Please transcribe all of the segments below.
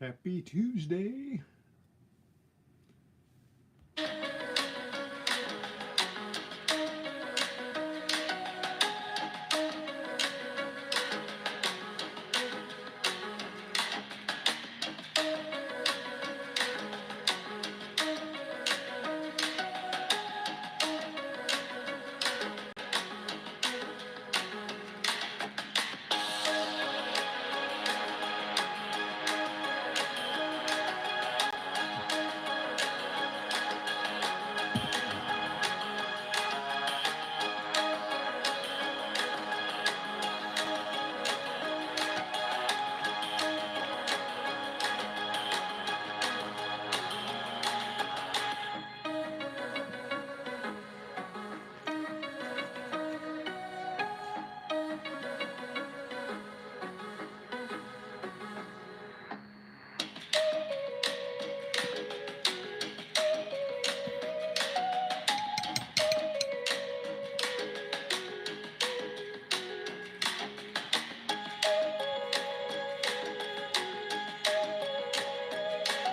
Happy Tuesday.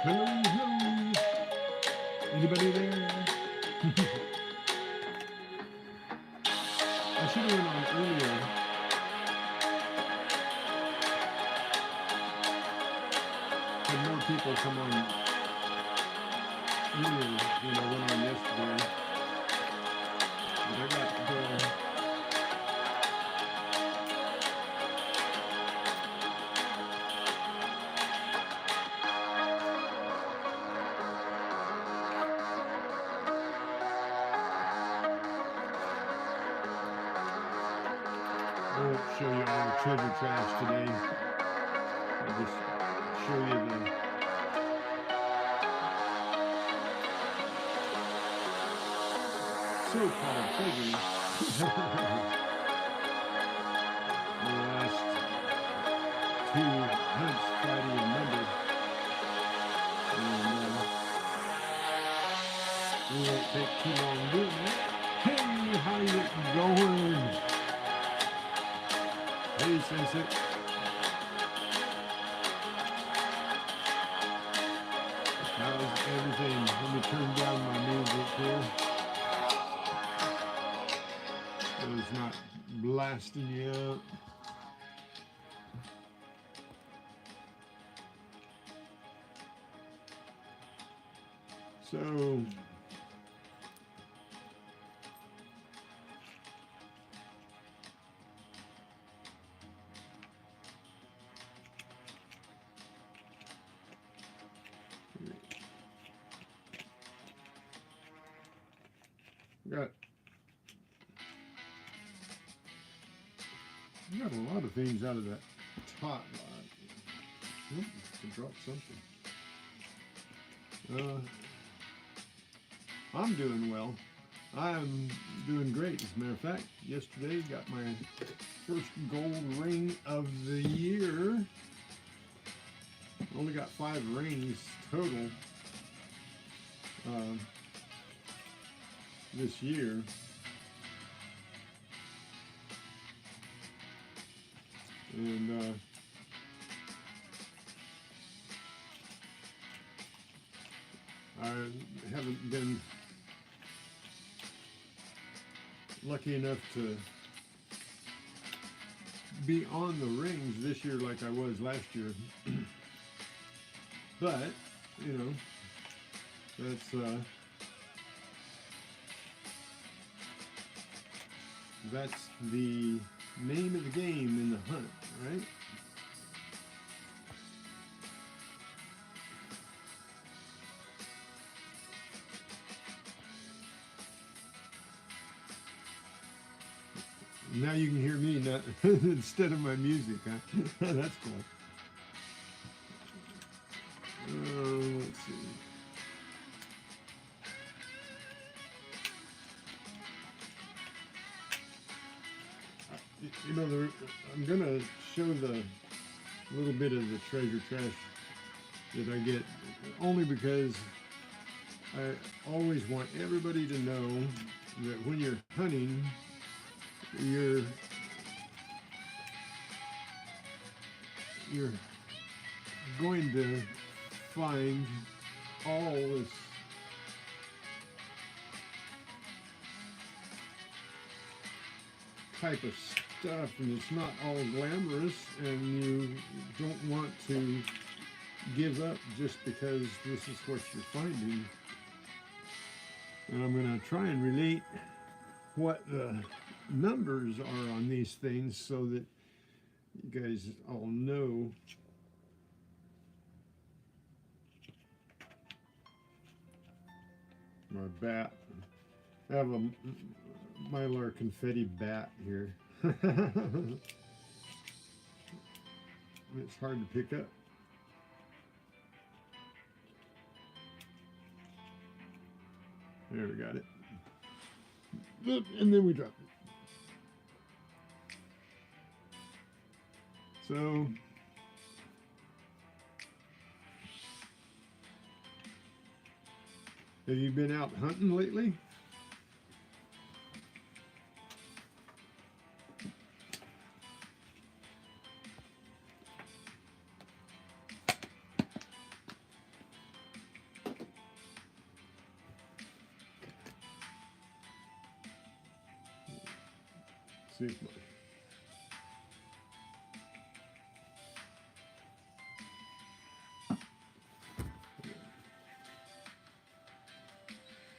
Hello, hello. Anybody there? I should have went on earlier. Had more people come on earlier than I went on yesterday. But I got to go. I won't show you all the treasure trash today. I'll just show you the so-called treasures. The last two hunts, Friday and Monday. And we won't take too long doing that. Hey, how you going? Hey, Sensei. How's everything? Let me turn down my music here. So it's not blasting you out. So got a lot of things out of that tot lot. Oh, I dropped something. I'm doing well. I'm doing great. As a matter of fact, yesterday got my first gold ring of the year. Only got 5 rings total this year. And I haven't been lucky enough to be on the rings this year like I was last year. But, you know, that's the name of the game in the hunt, right? Now you can hear me not instead of my music, huh? That's cool. Let's see. You know, I'm gonna show the little bit of the treasure trash that I get, only because I always want everybody to know that when you're hunting, you're going to find all this type of stuff, and it's not all glamorous, and you don't want to give up just because this is what you're finding. And I'm going to try and relate what the numbers are on these things so that you guys all know. My bat. I have a Mylar confetti bat here. It's hard to pick up. There, we got it. And then we drop it. So have you been out hunting lately? See if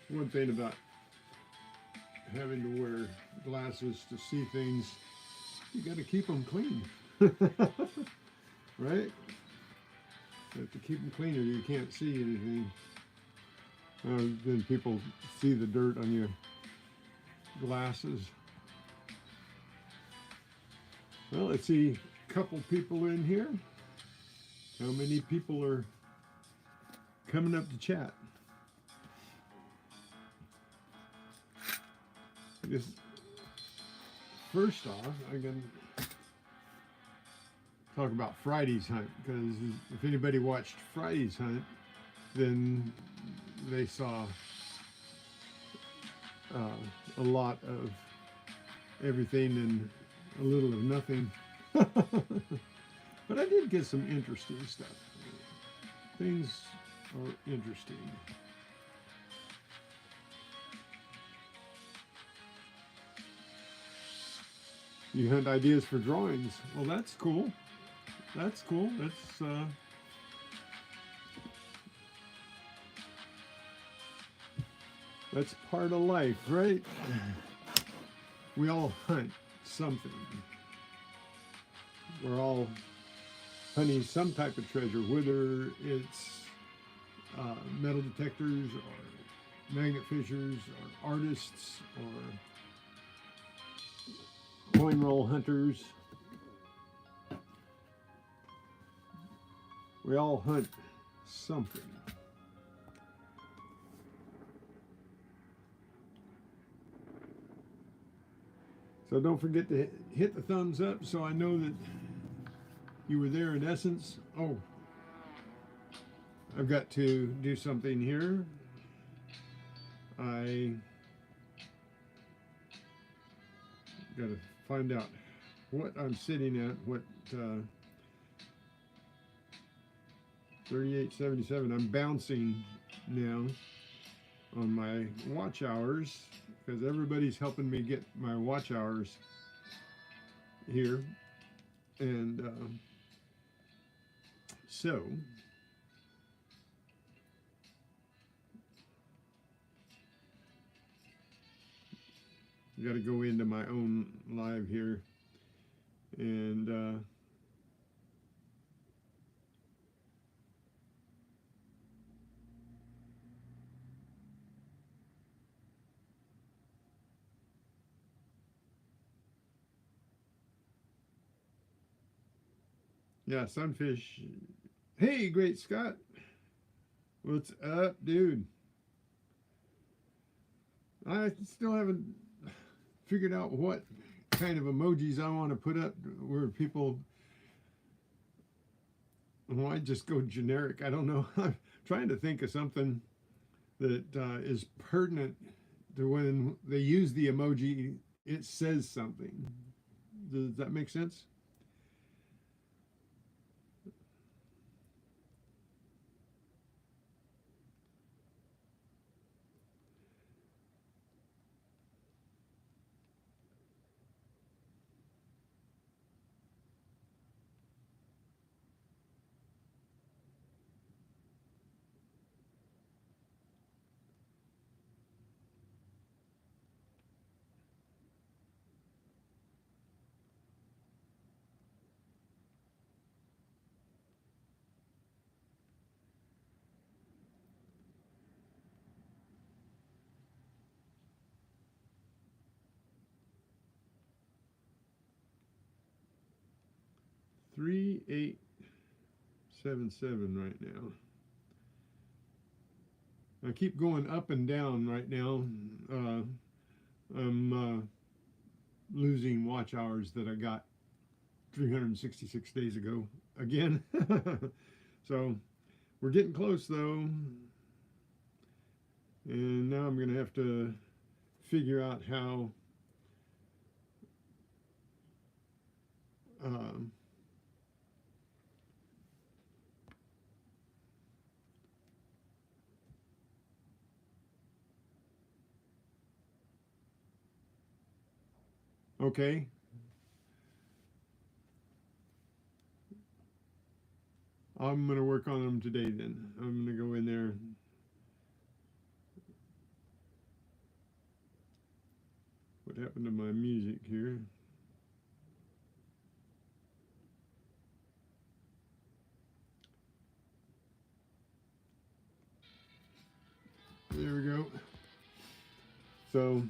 one thing about having to wear glasses to see things, you got to keep them clean. Right? You have to keep them clean or you can't see anything. Then people see the dirt on your glasses. Well, let's see a couple people in here. How many people are coming up to chat? This, first off, I'm going to talk about Friday's hunt, because if anybody watched Friday's hunt, then they saw a lot of everything and a little of nothing. But I did get some interesting stuff. Things are interesting. You hunt ideas for drawings. Well, that's cool. That's cool. That's part of life, right? We all hunt something. We're all hunting some type of treasure, whether it's metal detectors or magnet fishers or artists or coin roll hunters. We all hunt something. So don't forget to hit the thumbs up so I know that you were there in essence. Oh, I've got to do something here. I got to find out what I'm sitting at, what 3877. I'm bouncing now on my watch hours because everybody's helping me get my watch hours here. And so I got to go into my own live here and yeah, Sunfish. Hey, Great Scott. What's up, dude? I still haven't figured out what kind of emojis I want to put up where people, well, I just go generic. I don't know. I'm trying to think of something that is pertinent to when they use the emoji, it says something. Does that make sense? 3877 right now. I keep going up and down right now. I'm losing watch hours that I got 366 days ago again. So we're getting close though. And now I'm going to have to figure out how okay. I'm going to work on them today then. I'm going to go in there. What happened to my music here? There we go. So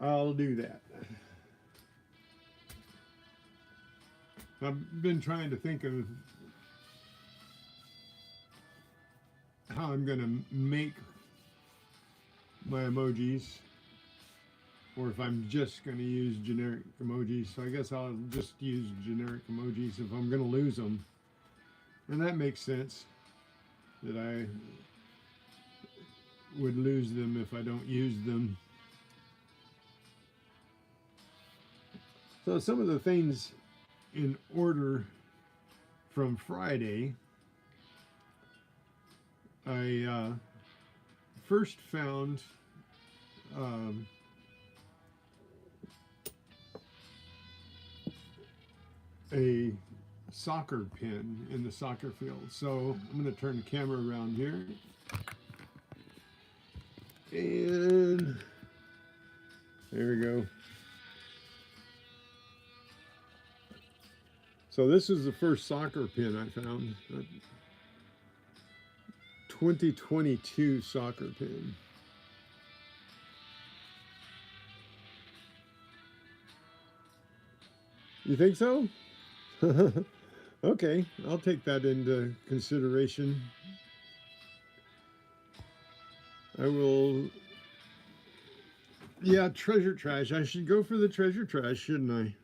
I'll do that. I've been trying to think of how I'm going to make my emojis, or if I'm just going to use generic emojis. So I guess I'll just use generic emojis if I'm going to lose them. And that makes sense, that I would lose them if I don't use them. So some of the things in order from Friday, I first found a soccer pin in the soccer field. So I'm going to turn the camera around here. And there we go. So this is the first soccer pin I found. 2022 soccer pin. You think so? Okay, I'll take that into consideration. I will. Yeah, treasure trash. I should go for the treasure trash, shouldn't I?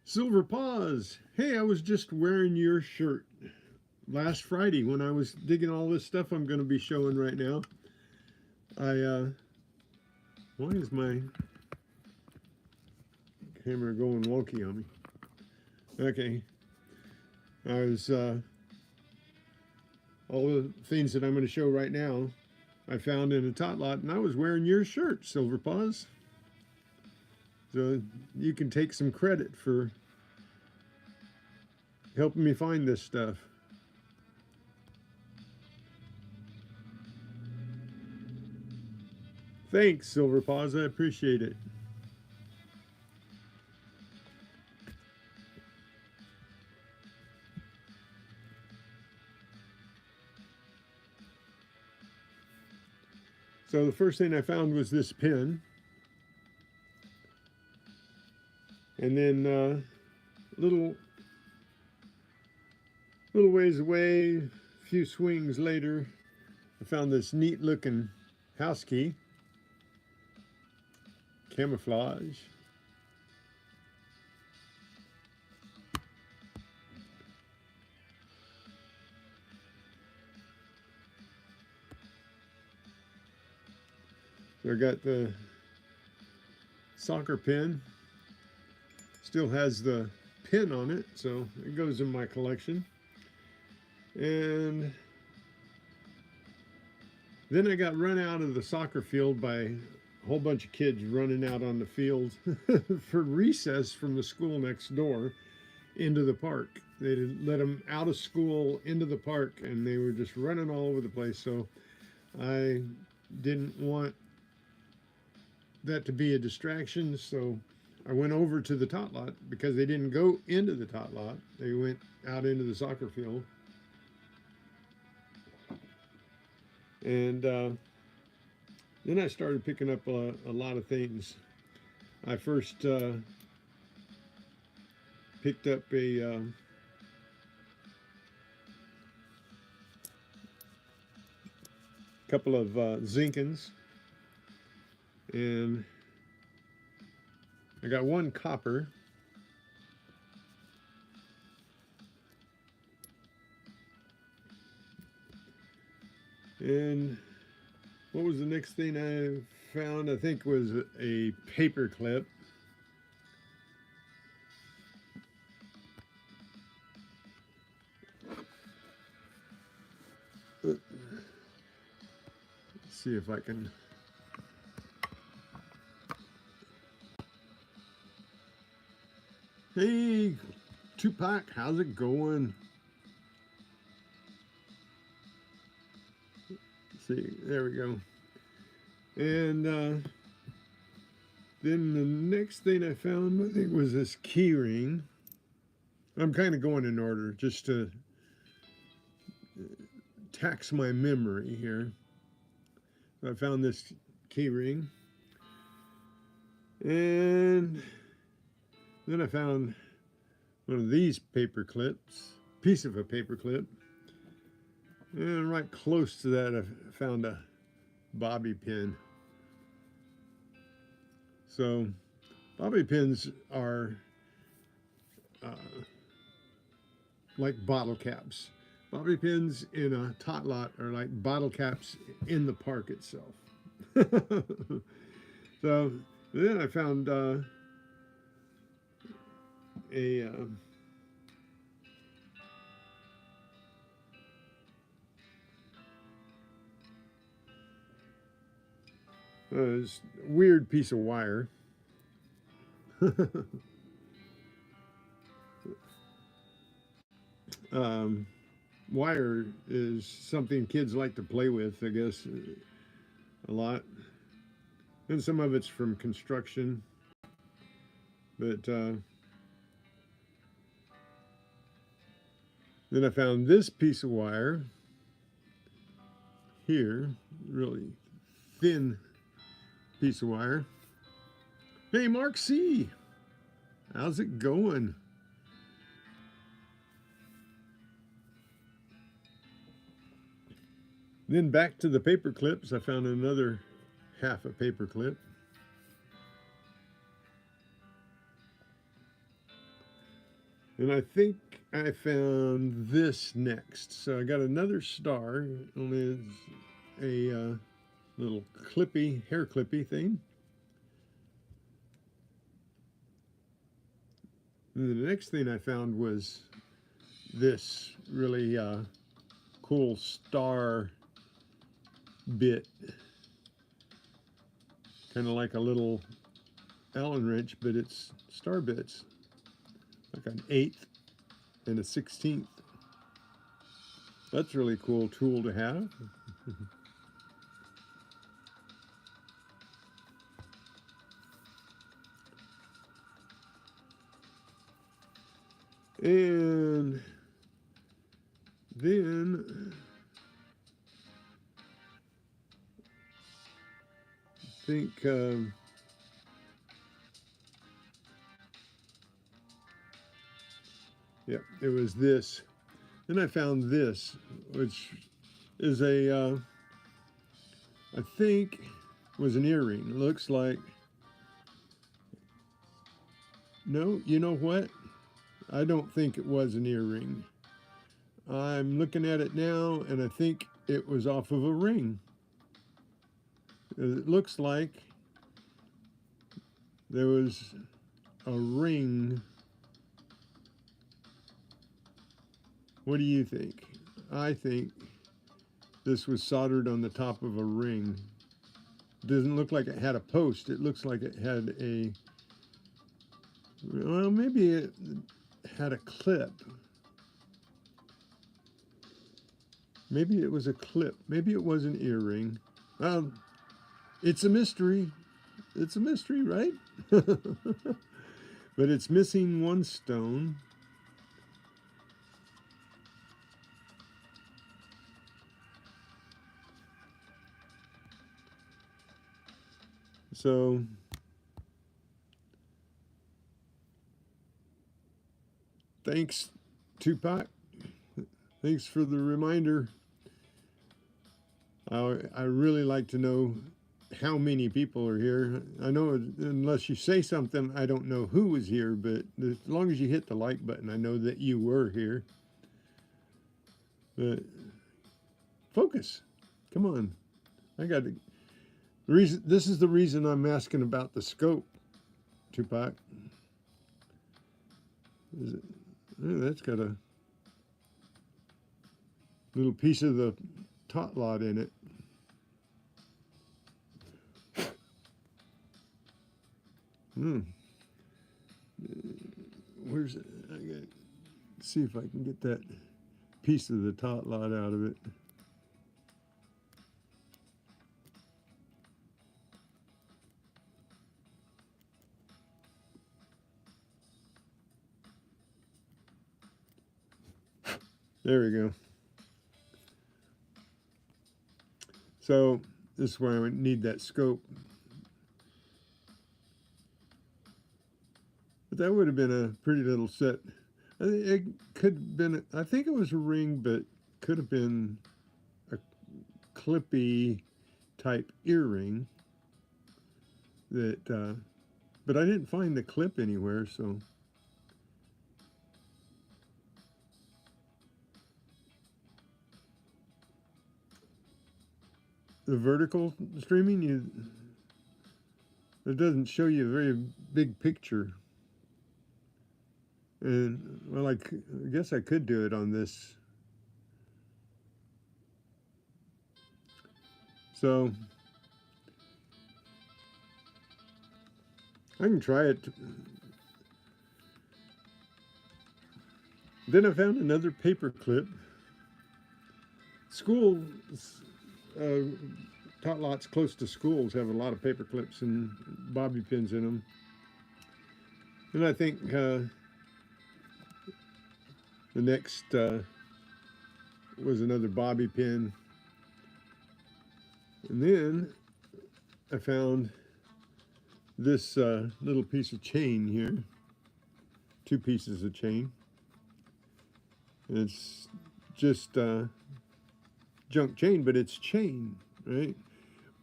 Silver Paws. Hey, I was just wearing your shirt last Friday when I was digging all this stuff I'm going to be showing right now. Why is my camera going wonky on me? Okay. I was, all the things that I'm going to show right now, I found in a tot lot, and I was wearing your shirt, Silver Paws. So you can take some credit for helping me find this stuff. Thanks, Silver Paws. I appreciate it. So the first thing I found was this pin. And then little ways away, a few swings later, I found this neat looking house key. Camouflage. So I got the soccer pin. Still has the pin on it, so it goes in my collection. And then I got run out of the soccer field by a whole bunch of kids running out on the field for recess from the school next door into the park. They let them out of school into the park, and they were just running all over the place. So I didn't want that to be a distraction, so I went over to the tot lot because they didn't go into the tot lot. They went out into the soccer field. And Then I started picking up a lot of things. I first picked up a couple of zincans, and I got one copper. And what was the next thing I found? I think was a paper clip. Let's see if I can. Hey, Tupac, how's it going? Let's see, there we go. And then the next thing I found, I think, was this key ring. I'm kind of going in order just to tax my memory here. So I found this key ring. And then I found one of these paper clips, piece of a paper clip. And right close to that, I found a bobby pin. So bobby pins are like bottle caps. Bobby pins in a tot lot are like bottle caps in the park itself. So then I found this weird piece of wire. Wire is something kids like to play with, I guess, a lot. And some of it's from construction. But then I found this piece of wire here, really thin piece of wire. Hey, Mark C, how's it going? Then back to the paper clips, I found another half a paper clip. And I think I found this next. So I got another star, only a little clippy, hair clippy thing. And the next thing I found was this really cool star bit. Kind of like a little Allen wrench, but it's star bits. Like an 1/8 and a 1/16. That's a really cool tool to have. And then I think yeah, it was this. Then I found this, which is a I think was an earring. It looks like, no, you know what? I don't think it was an earring. I'm looking at it now, and I think it was off of a ring. It looks like there was a ring. What do you think? I think this was soldered on the top of a ring. It doesn't look like it had a post. It looks like it had a, well, maybe it had a clip. Maybe it was a clip. Maybe it was an earring. It's a mystery. It's a mystery, right? But it's missing one stone. So thanks, Tupac. Thanks for the reminder. I really like to know how many people are here. I know unless you say something, I don't know who was here, but as long as you hit the like button, I know that you were here. But focus. Come on. I got to. This is the reason I'm asking about the scope, Tupac. Is it, that's got a little piece of the tot lot in it. Where's it? I got to see if I can get that piece of the tot lot out of it. There we go. So this is where I would need that scope. But that would have been a pretty little set. It could have been, I think it was a ring, but could have been a clippy type earring that, but I didn't find the clip anywhere, so. The vertical streaming, it doesn't show you a very big picture. And, well, I guess I could do it on this. So, I can try it. Then I found another paper clip. Schools, tot lots close to schools have a lot of paper clips and bobby pins in them. And I think the next was another bobby pin. And then I found this little piece of chain here. 2 pieces of chain. It's just junk chain, but it's chain, right?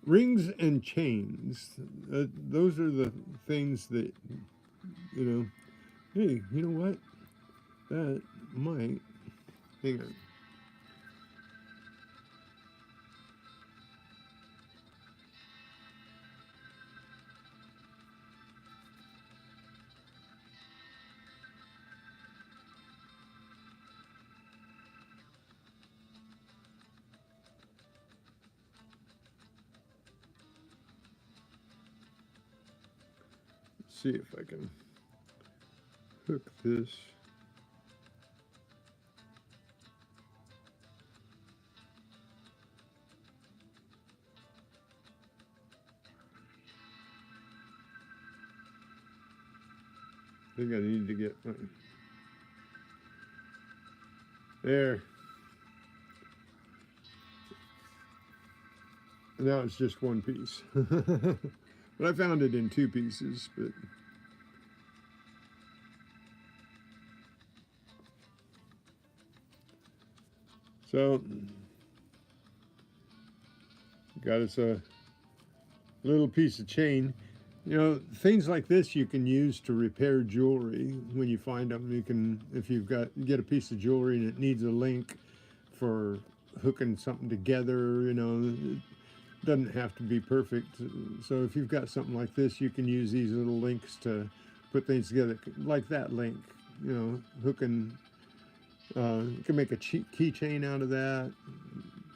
Rings and chains. Those are the things that, you know, hey, you know what? That might, hang on. See if I can hook this. I think I need to get there. Now it's just 1 piece. But I found it in 2 pieces, but so got us a little piece of chain. You know, things like this you can use to repair jewelry when you find them. You can, if you get a piece of jewelry and it needs a link for hooking something together, you know, it doesn't have to be perfect. So if you've got something like this, you can use these little links to put things together, like that link, you know, hooking. You can make a keychain out of that,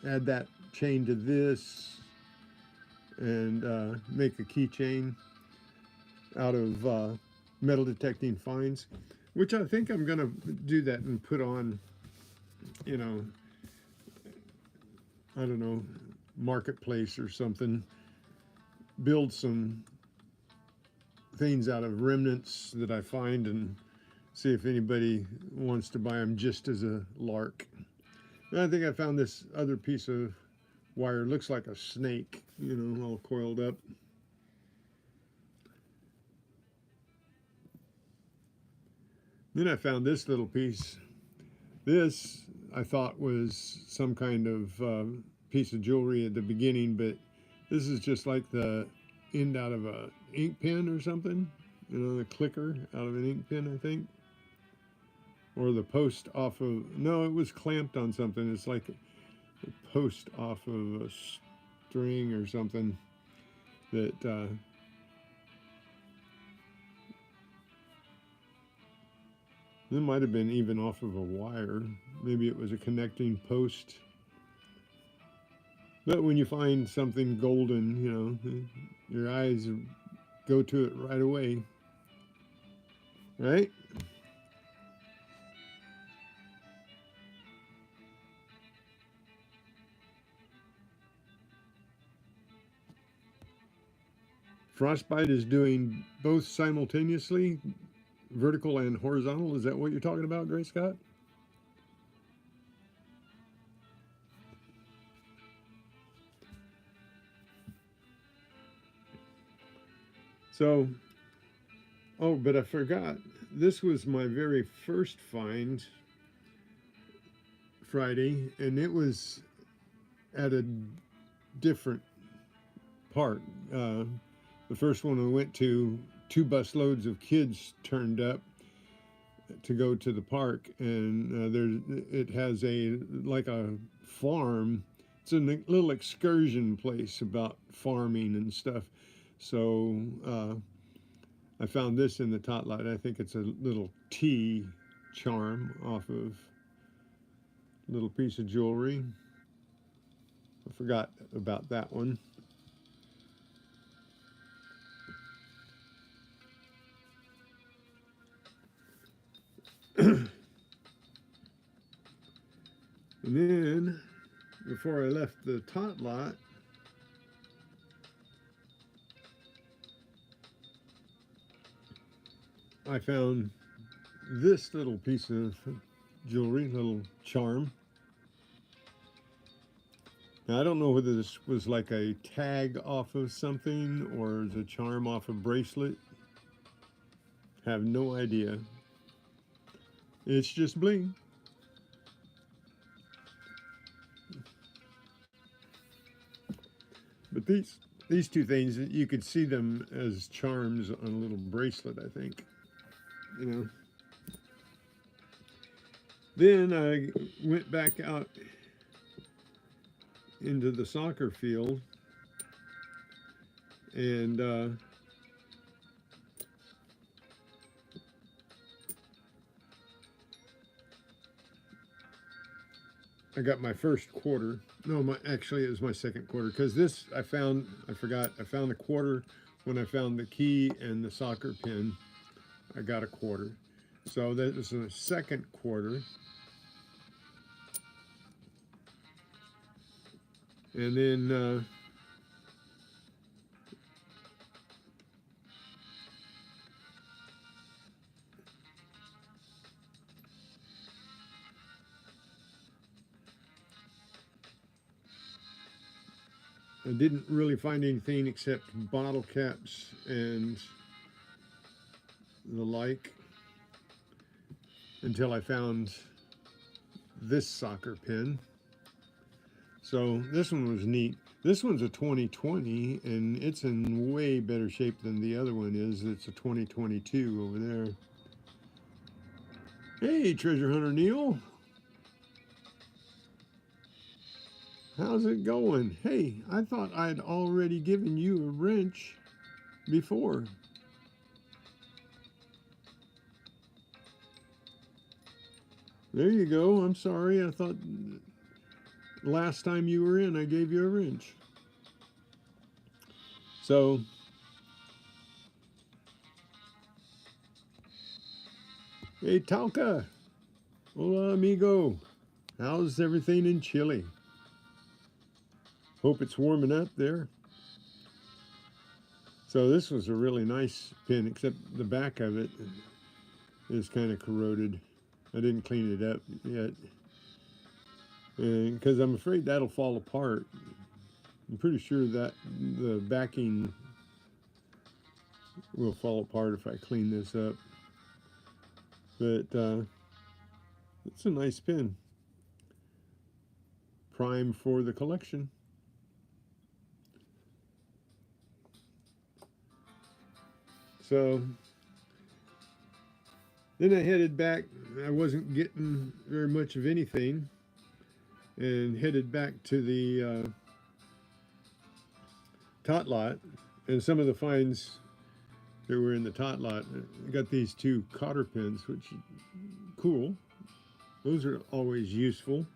add that chain to this, and make a keychain out of metal detecting finds, which I think I'm going to do that and put on, you know, I don't know, marketplace or something, build some things out of remnants that I find and see if anybody wants to buy them just as a lark. And I think I found this other piece of wire, looks like a snake, you know, all coiled up. Then I found this little piece. This I thought was some kind of piece of jewelry at the beginning, but this is just like the end out of a ink pen or something. You know, the clicker out of an ink pen, I think. Or the post off of, no, it was clamped on something. It's like a post off of a string or something that it might have been even off of a wire. Maybe it was a connecting post. But when you find something golden, you know, your eyes go to it right away. Right? Frostbite is doing both simultaneously, vertical and horizontal. Is that what you're talking about, Gray Scott? So, oh, but I forgot. This was my very first find Friday, and it was at a different park. The first one I went to, 2 bus loads of kids turned up to go to the park, and it has like a farm. It's a little excursion place about farming and stuff. So I found this in the tot lot. I think it's a little T charm off of a little piece of jewelry. I forgot about that one. And then, before I left the tot lot, I found this little piece of jewelry, little charm. Now, I don't know whether this was like a tag off of something or is a charm off a bracelet. Have no idea. It's just bling. But these 2 things, you could see them as charms on a little bracelet, I think. You know. Then I went back out into the soccer field, and I got my first quarter. No, actually it was my second quarter, because this I found the quarter when I found the key and the soccer pin. I got a quarter. So that was the second quarter. And then I didn't really find anything except bottle caps and the like until I found this soccer pin. So this one was neat. This one's a 2020 and it's in way better shape than the other one is. It's a 2022 over there. Hey, Treasure Hunter Neil. How's it going? Hey, I thought I'd already given you a wrench before. There you go. I'm sorry. I thought last time you were in, I gave you a wrench. So, hey, Talca. Hola, amigo. How's everything in Chile? Hope it's warming up there. So this was a really nice pin, except the back of it is kind of corroded. I didn't clean it up yet, because I'm afraid that'll fall apart. I'm pretty sure that the backing will fall apart if I clean this up. But it's a nice pin. Prime for the collection. So then I headed back. I wasn't getting very much of anything, and headed back to the tot lot. And some of the finds that were in the tot lot, I got these two cotter pins, which cool. Those are always useful.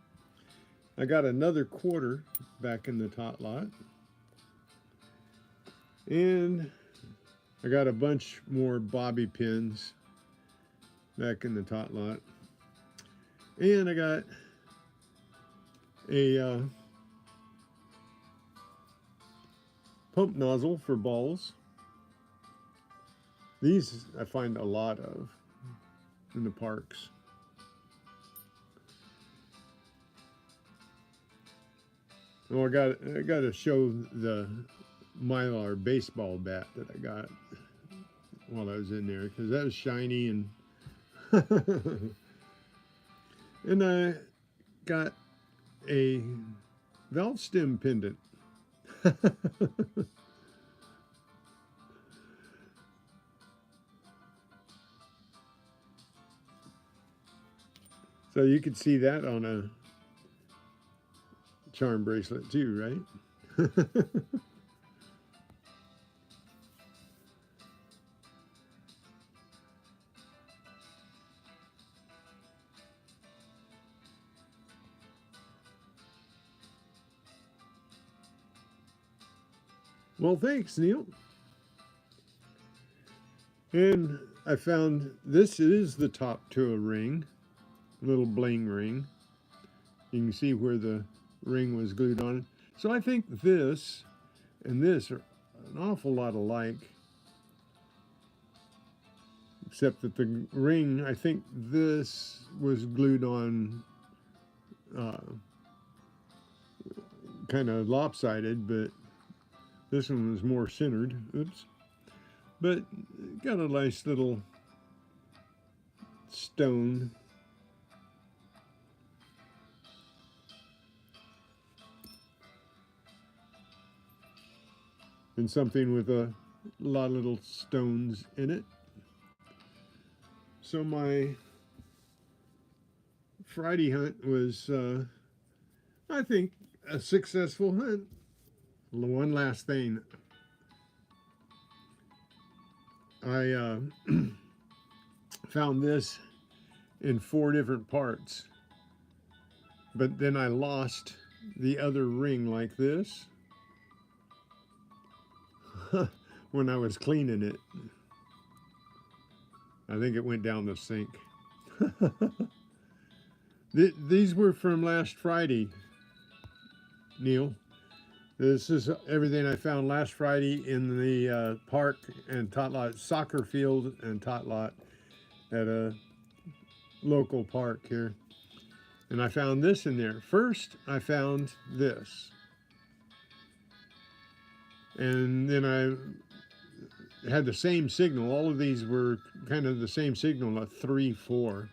I got another quarter back in the tot lot. And I got a bunch more bobby pins back in the tot lot. And I got a pump nozzle for balls. These I find a lot of in the parks. Oh, I got to show the Mylar baseball bat that I got while I was in there, because that was shiny, and and I got a valve stem pendant. So you could see that on a charm bracelet too, right? Well, thanks, Neil. And I found this is the top to a ring, little bling ring. You can see where the ring was glued on it. So I think this and this are an awful lot alike, except that the ring, I think this was glued on kind of lopsided, but this one was more centered. Oops. But got a nice little stone. And something with a lot of little stones in it. So my Friday hunt was, I think, a successful hunt. One last thing. I found this in 4 different parts, but then I lost the other ring like this when I was cleaning it. I think it went down the sink. These were from last Friday, Neil. This is everything I found last Friday in the park and tot lot, soccer field and tot lot at a local park here. And I found this in there. First, I found this. And then I had the same signal. All of these were kind of the same signal, a 3-4.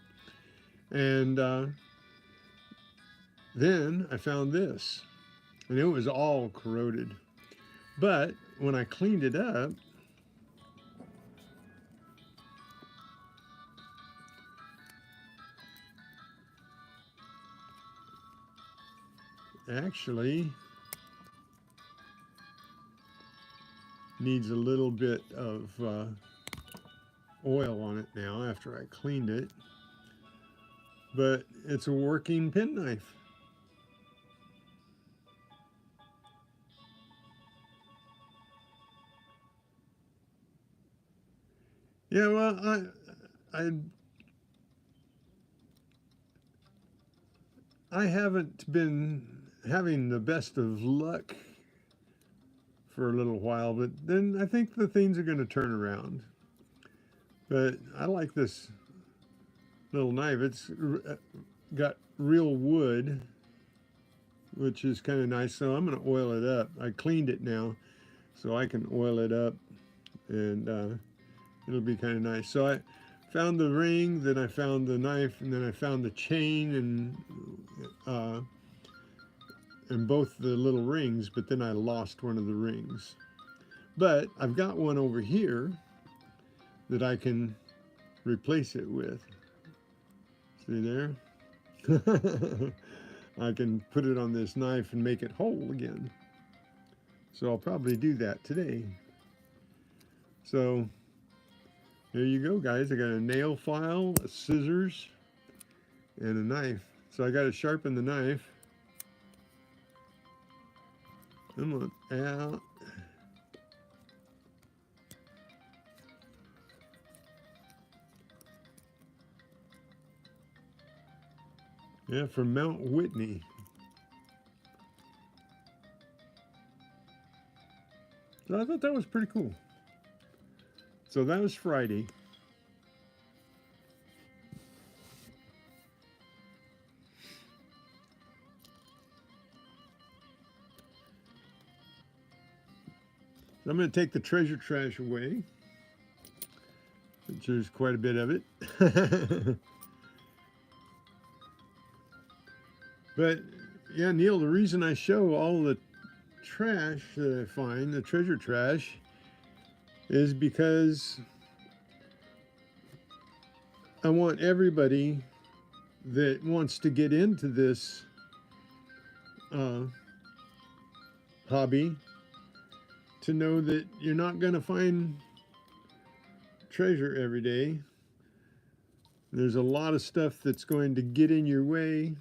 And then I found this. And it was all corroded. But when I cleaned it up, actually needs a little bit of oil on it now after I cleaned it. But it's a working penknife. Yeah, well, I haven't been having the best of luck for a little while, but then I think the things are going to turn around. But I like this little knife. It's got real wood, which is kind of nice. So I'm going to oil it up. I cleaned it now, so I can oil it up, and it'll be kind of nice. So found the ring, then I found the knife, and then I found the chain and both the little rings, but then I lost one of the rings. But I've got one over here that I can replace it with. See there? I can put it on this knife and make it whole again. So I'll probably do that today. So there you go, guys. I got a nail file, a scissors, and a knife. So I got to sharpen the knife. Come on, out. Yeah, from Mount Whitney. So I thought that was pretty cool. So that was Friday. So I'm going to take the treasure trash away, which there's quite a bit of it. But yeah, Neil, the reason I show all the trash that I find, the treasure trash, is because I want everybody that wants to get into this hobby to know that you're not going to find treasure every day. There's a lot of stuff that's going to get in your way,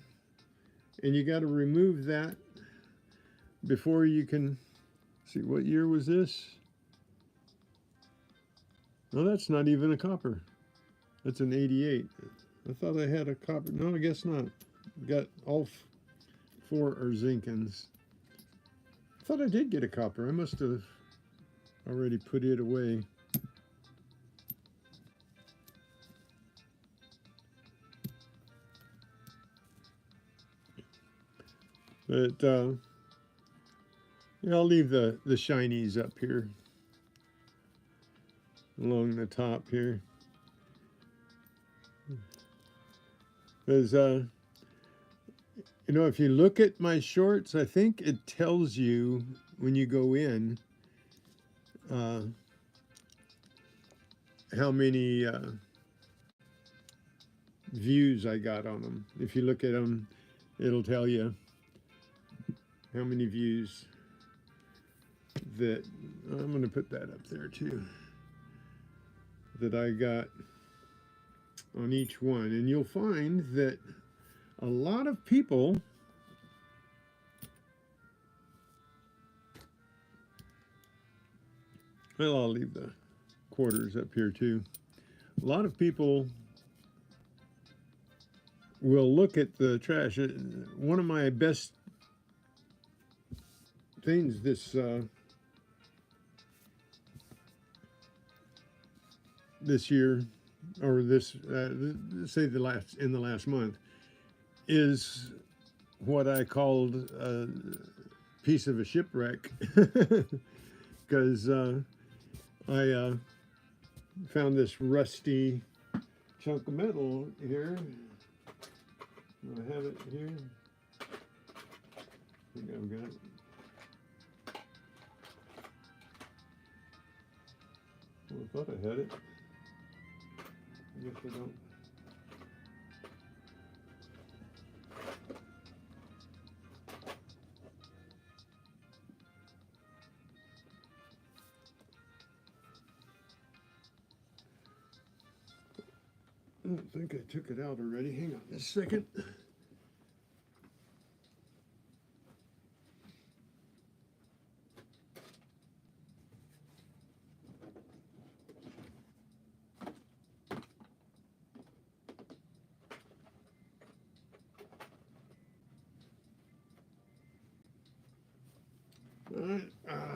and you got to remove that before you can see. What year was this? No, that's not even a copper. That's an 88. I thought I had a copper. No, I guess not. Got all four are Zinkins. I thought I did get a copper. I must have already put it away. But yeah, I'll leave the shinies up here along the top here. Because you know, if you look at my shorts, I think it tells you when you go in how many views I got on them. If you look at them, it'll tell you how many views that, I'm going to put that up there too, that I got on each one. And you'll find that a lot of people well, I'll leave the quarters up here too. A lot of people will look at the trash. One of my best things this year, or this say in the last month, is what I called a piece of a shipwreck, because I found this rusty chunk of metal here. I have it here. I think I've got it. Well, I thought I had it. I guess I don't. I don't think I took it out already. Hang on just a second.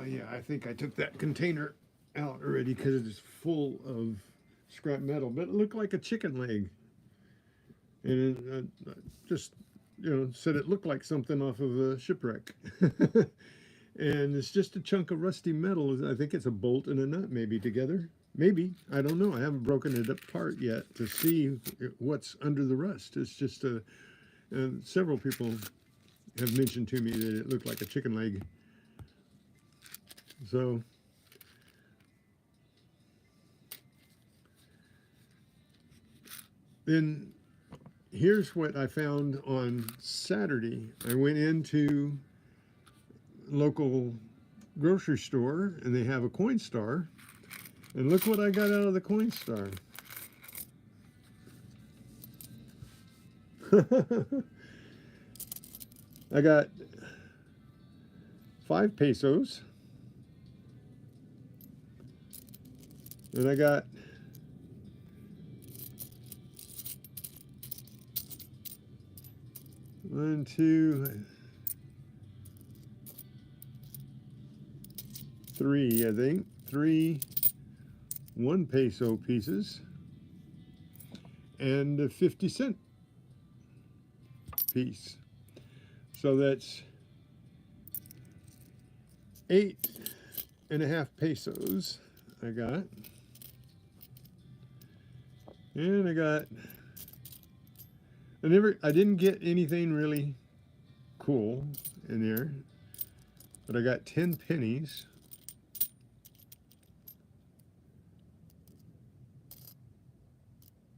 Yeah, I think I took that container out already because it's full of scrap metal, but it looked like a chicken leg. And I just, you know, said it looked like something off of a shipwreck. And it's just a chunk of rusty metal. I think it's a bolt and a nut maybe together. Maybe, I don't know. I haven't broken it apart yet to see what's under the rust. It's just several people have mentioned to me that it looked like a chicken leg. So then here's what I found on Saturday. I went into local grocery store and they have a Coinstar, and look what I got out of the Coinstar. I got 5 pesos, and I got 1, 2, 3, I think. 3 1 peso pieces and a 50-cent piece. So that's 8.5 pesos I got. And I didn't get anything really cool in there, but I got 10 pennies.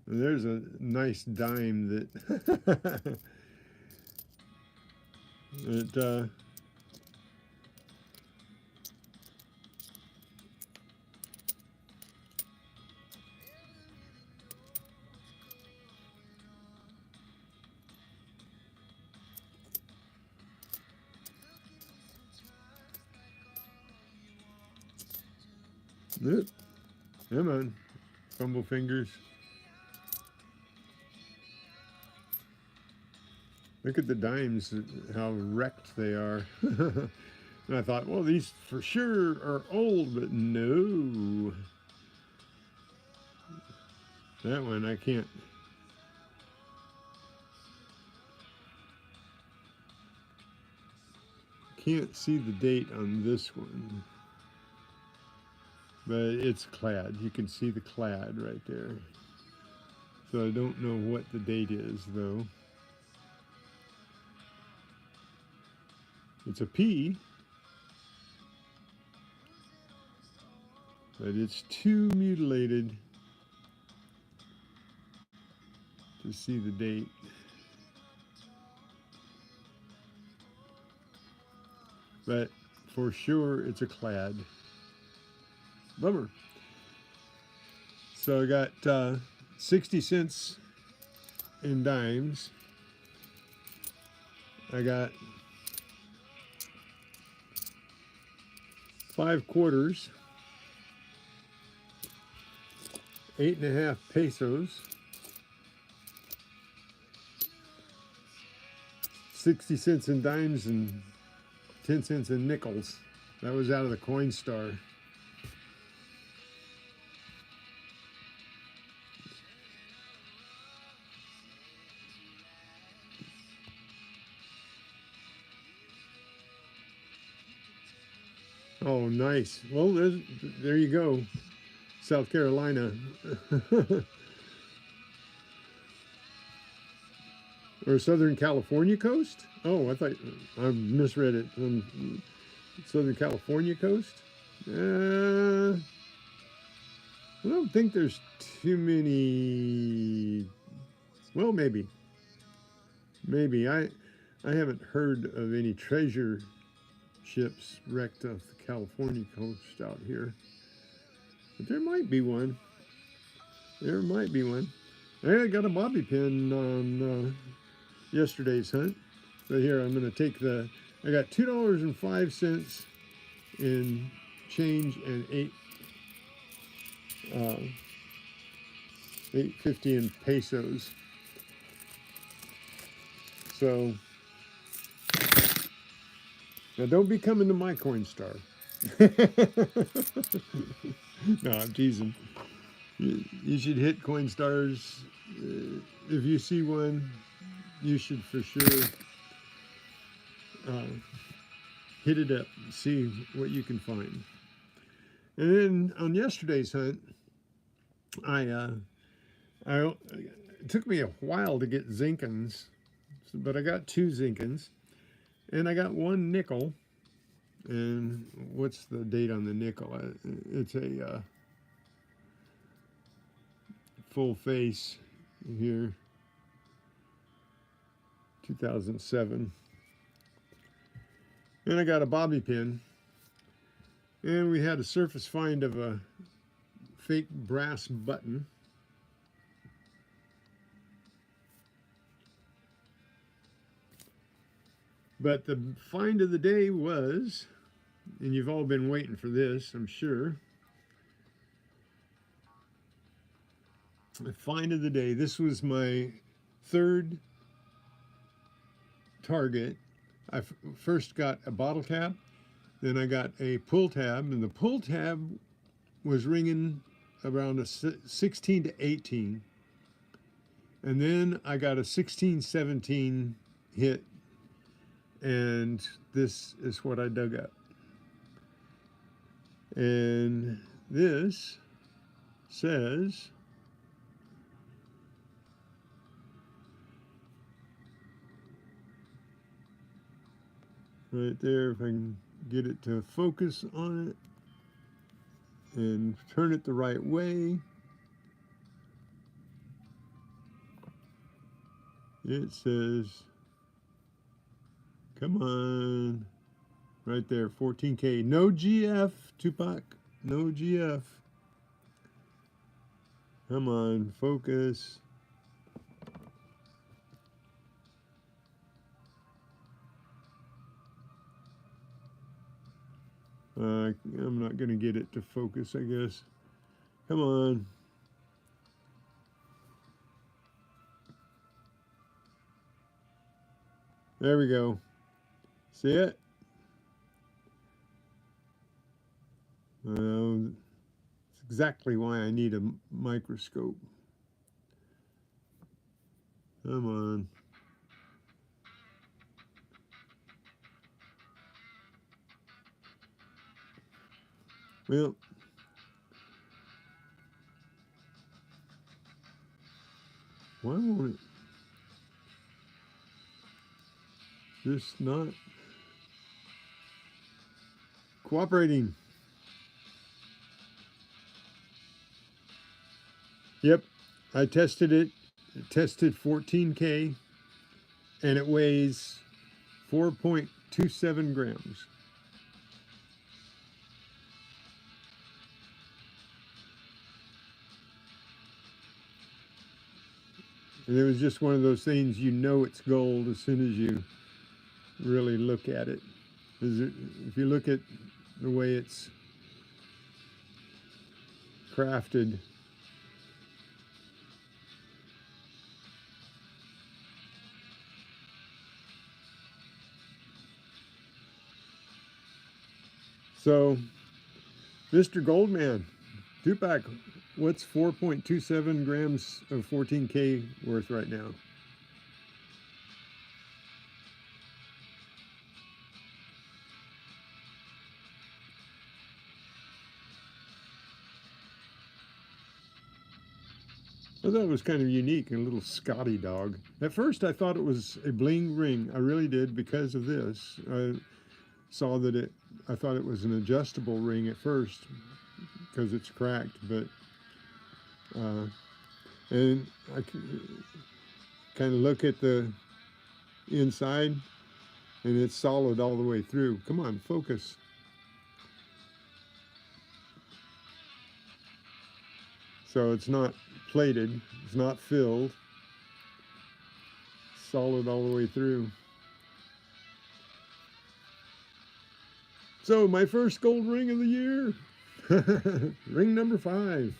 And there's a nice dime that that come on, fumble fingers. Look at the dimes, how wrecked they are. And I thought, well, these for sure are old, but no. That one I can't see the date on this one. But it's clad. You can see the clad right there. So I don't know what the date is, though. It's a P, but it's too mutilated to see the date. But for sure, it's a clad. Bummer. So I got 60 cents in dimes. I got 5 quarters, 8.5 pesos, 60 cents in dimes, and 10 cents in nickels. That was out of the Coinstar. Oh, nice. Well, there you go. South Carolina. Or Southern California coast? Oh, I thought I misread it. Southern California coast? I don't think there's too many. Well, maybe. Maybe. I haven't heard of any treasure ships wrecked off the California coast out here. But there might be one. There might be one. I got a bobby pin on yesterday's hunt. So here I'm going to take I got $2.05 in change and 8.50 in pesos. So now don't be coming to my Coinstar. No, I'm teasing. You should hit Coinstars. If you see one, you should for sure hit it up and see what you can find. And then on yesterday's hunt, I, it took me a while to get zinkins, but I got 2 zinkins, and I got 1 nickel. And what's the date on the nickel? It's a full face here, 2007. And I got a bobby pin, and we had a surface find of a fake brass button. But the find of the day was, and you've all been waiting for this, I'm sure. The find of the day. This was my 3rd target. I first got a bottle cap, then I got a pull tab, and the pull tab was ringing around a 16 to 18. And then I got a 16, 17 hit, and this is what I dug up. And this says, right there, if I can get it to focus on it and turn it the right way, it says, come on, right there, 14K, no GF, Tupac, no GF. Come on, focus. I'm not going to get it to focus, I guess. Come on. There we go. See it? It's exactly why I need a microscope. Come on. Well, why won't it just not cooperating? Yep, I tested it. It tested 14K, and it weighs 4.27 grams. And it was just one of those things, you know it's gold as soon as you really look at it. If you look at the way it's crafted, so Mr. Goldman, Tupac, what's 4.27 grams of 14K worth right now? I thought it was kind of unique, a little Scotty dog. At first I thought it was a bling ring. I really did, because of this. I saw that I thought it was an adjustable ring at first because it's cracked, but and I kind of look at the inside and it's solid all the way through. Come on, focus. So it's not plated, it's not filled, solid all the way through. So my first gold ring of the year, ring number 5.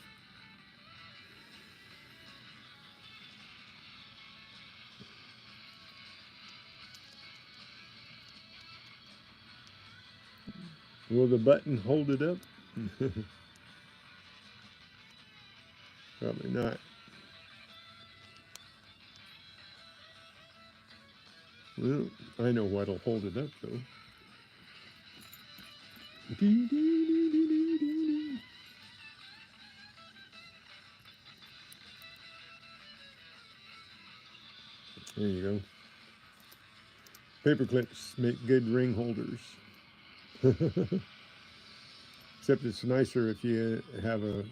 Will the button hold it up? Probably not. Well, I know what'll hold it up though. There you go. Paper clips make good ring holders. Except it's nicer if you have a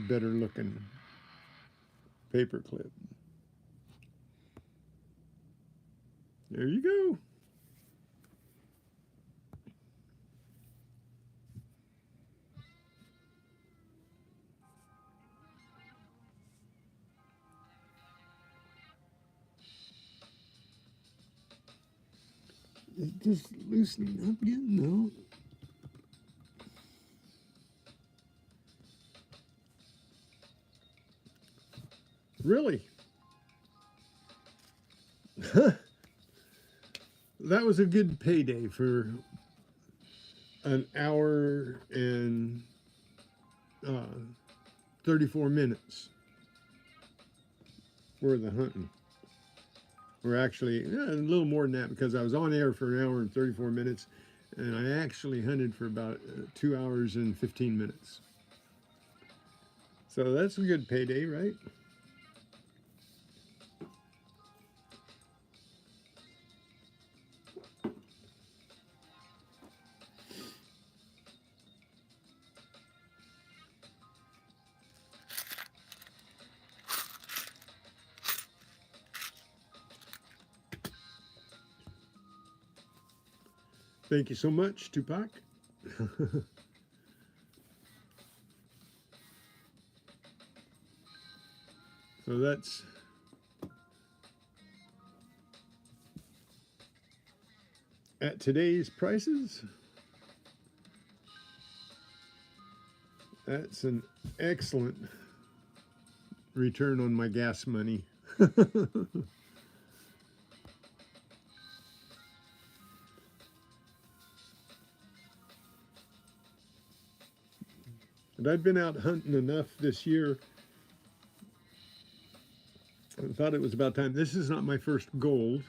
better looking paper clip. There you go. It's just loosening up again, no? Really? That was a good payday for an hour and 34 minutes worth of hunting. Or actually, a little more than that, because I was on air for an hour and 34 minutes, and I actually hunted for about 2 hours and 15 minutes. So that's a good payday, right? Thank you so much, Tupac. So that's at today's prices. That's an excellent return on my gas money. And I've been out hunting enough this year. I thought it was about time. This is not my first gold.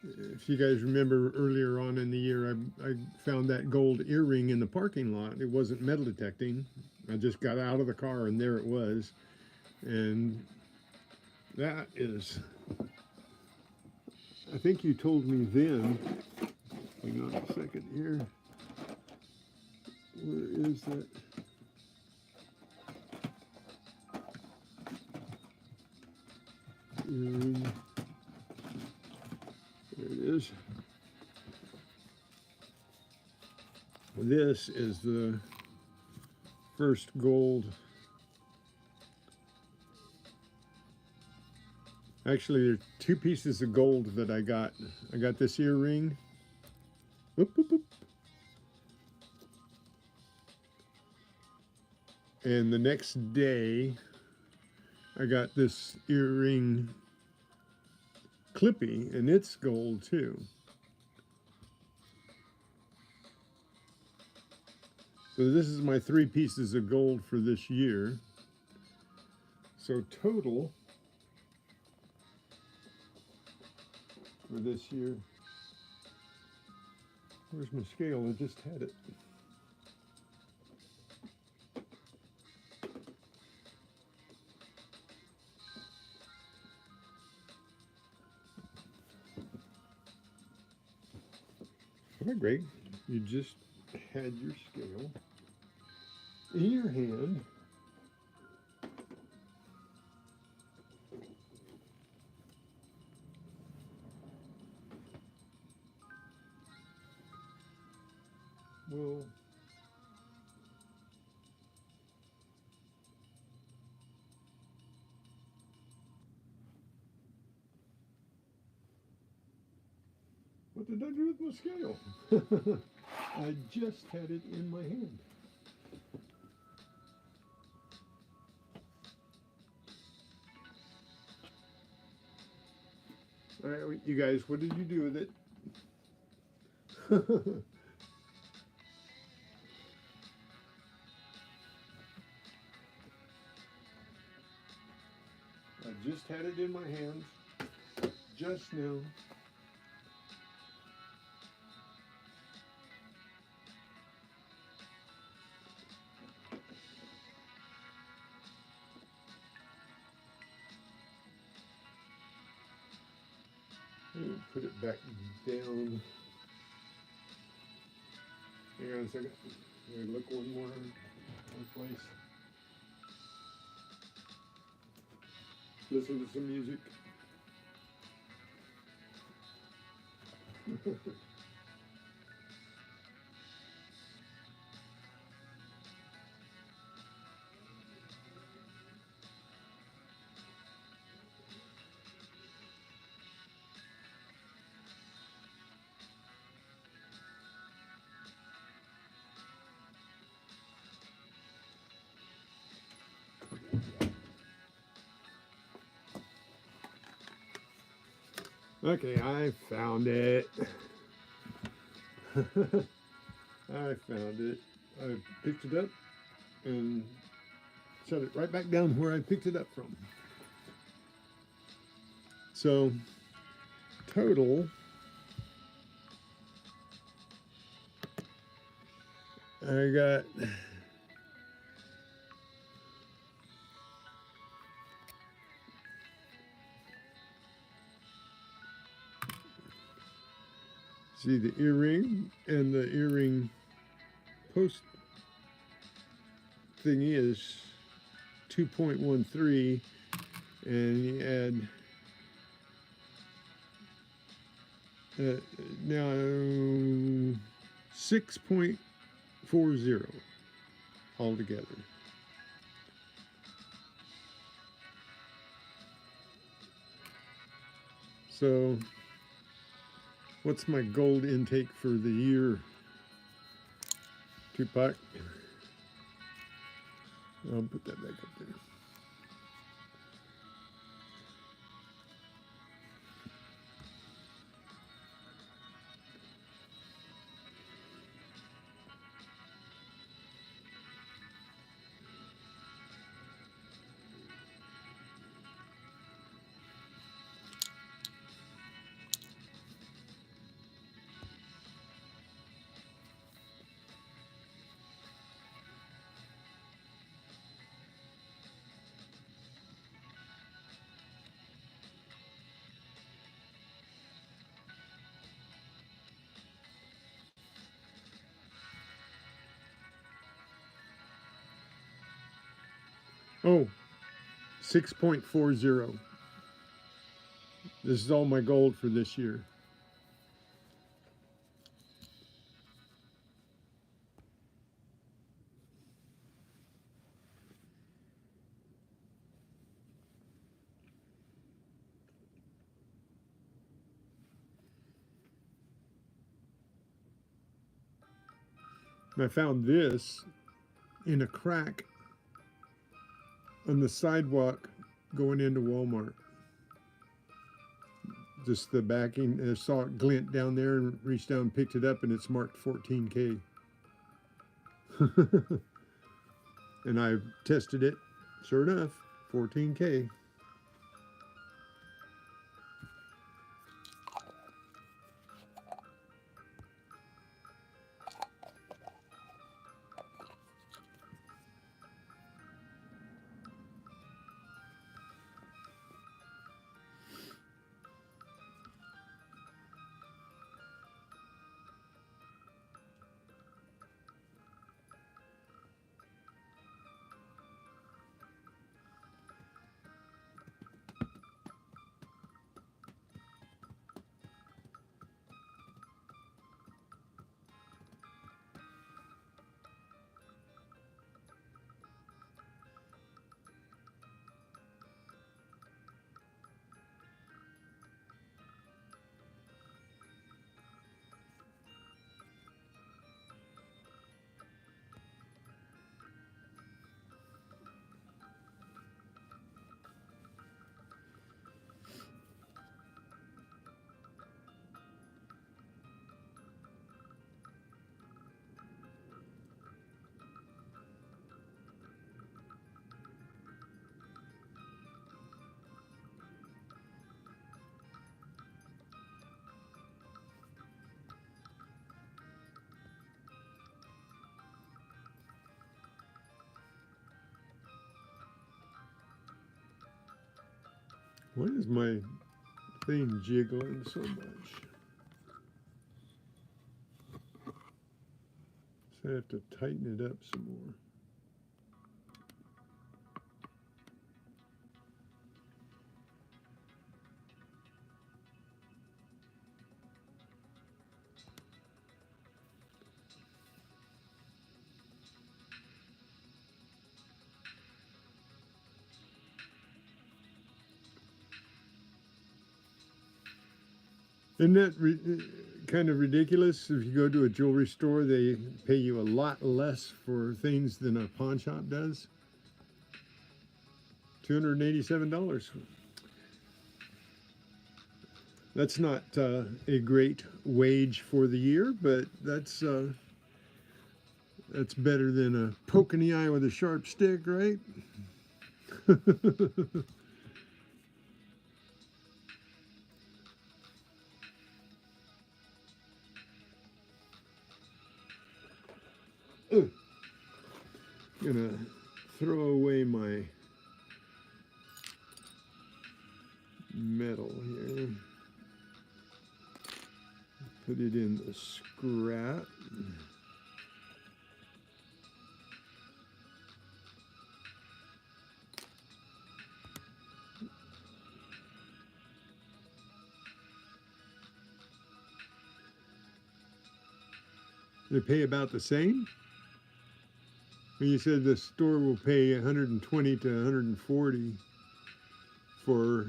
If you guys remember earlier on in the year, I found that gold earring in the parking lot. It wasn't metal detecting. I just got out of the car and there it was. And that is, I think you told me then, hang on a second here. Where is that? Earring. There it is. This is the first gold. Actually, there's 2 pieces of gold that I got. I got this earring. Whoop, whoop, whoop. And the next day, I got this earring clippy, and it's gold too. So this is my 3 pieces of gold for this year. So total for this year, where's my scale? I just had it. Oh, great. You just had your scale in your hand. Well, what did I do with my scale? I just had it in my hand. All right, you guys, what did you do with it? I just had it in my hands just now. put it back down. Hang on a second. I'm gonna look one more place. Listen to some music. Okay, I found it. I found it. I picked it up and set it right back down where I picked it up from. So, total, I got see the earring and the earring post thing is 2.13, and you add now 6.40 altogether. So what's my gold intake for the year, Tupac? I'll put that back up there. Oh, 6.40. This is all my gold for this year. I found this in a crack on the sidewalk going into Walmart. Just the backing, I saw it glint down there and reached down and picked it up, and it's marked 14K. And I tested it, sure enough, 14K. Why is my thing jiggling so much. So I have to tighten it up some more. Isn't that kind of ridiculous? If you go to a jewelry store, they pay you a lot less for things than a pawn shop does. $287. That's not a great wage for the year, but that's better than a poke in the eye with a sharp stick, right? Gonna throw away my metal here. Put it in the scrap. They pay about the same? Well, you said the store will pay 120 to 140 for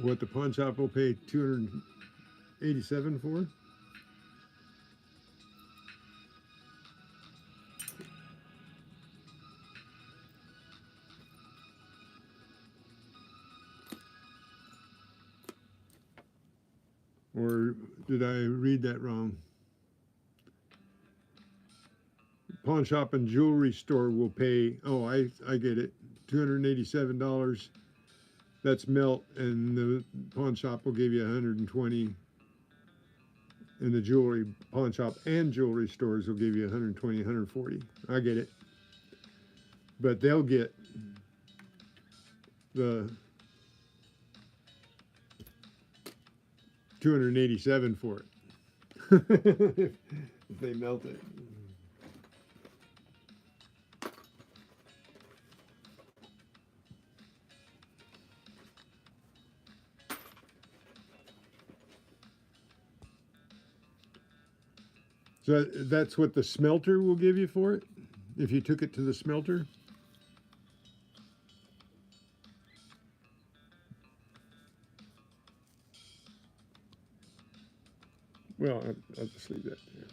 what the pawn shop will pay 287 for? Or did I read that wrong? Pawn shop and jewelry store will pay, oh, I get it, $287. That's melt, and the pawn shop will give you 120. And the jewelry pawn shop and jewelry stores will give you 120, 140. I get it. But they'll get the 287 for it if they melt it. So that's what the smelter will give you for it, if you took it to the smelter? Well, I'll just leave that there.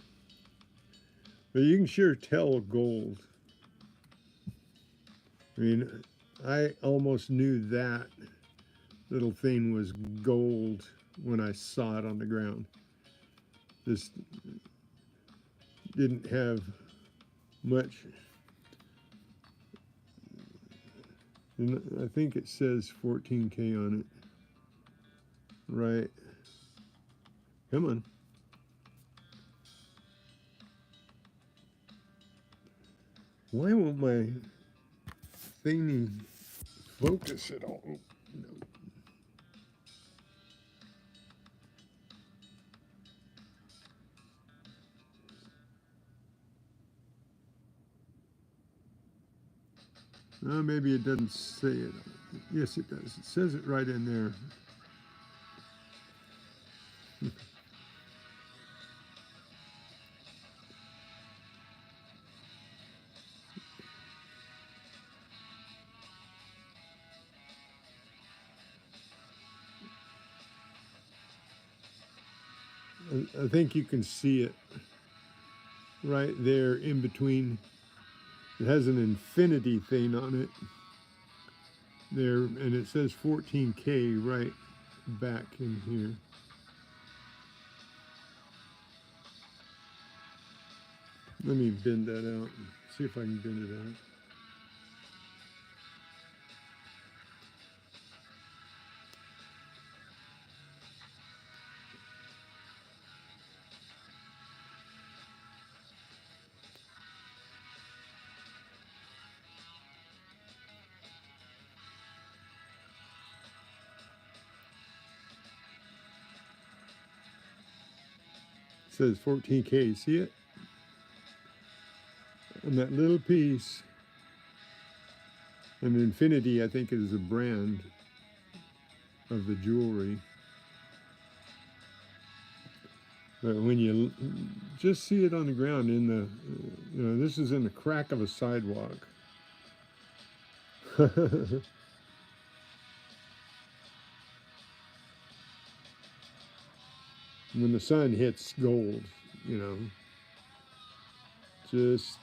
But you can sure tell gold. I mean, I almost knew that little thing was gold when I saw it on the ground. This didn't have much. And I think it says 14K on it. Right. Come on. Why won't my thingy focus at all? No. Maybe it doesn't say it. Yes, it does. It says it right in there. I think you can see it right there in between. It has an infinity thing on it there, and it says 14K right back in here. Let me bend that out. See if I can bend it out. says 14K, see it? And that little piece, and Infinity, I think, is a brand of the jewelry. But when you just see it on the ground in the, you know, this is in the crack of a sidewalk. When the sun hits gold, you know, just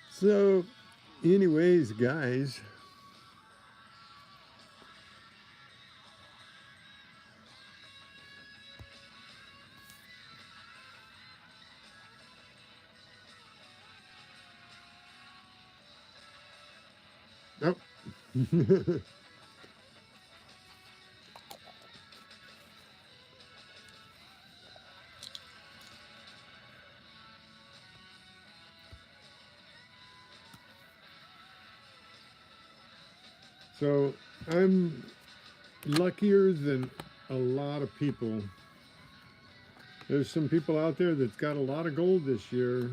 so anyways, guys, oh. So I'm luckier than a lot of people. There's some people out there that's got a lot of gold this year.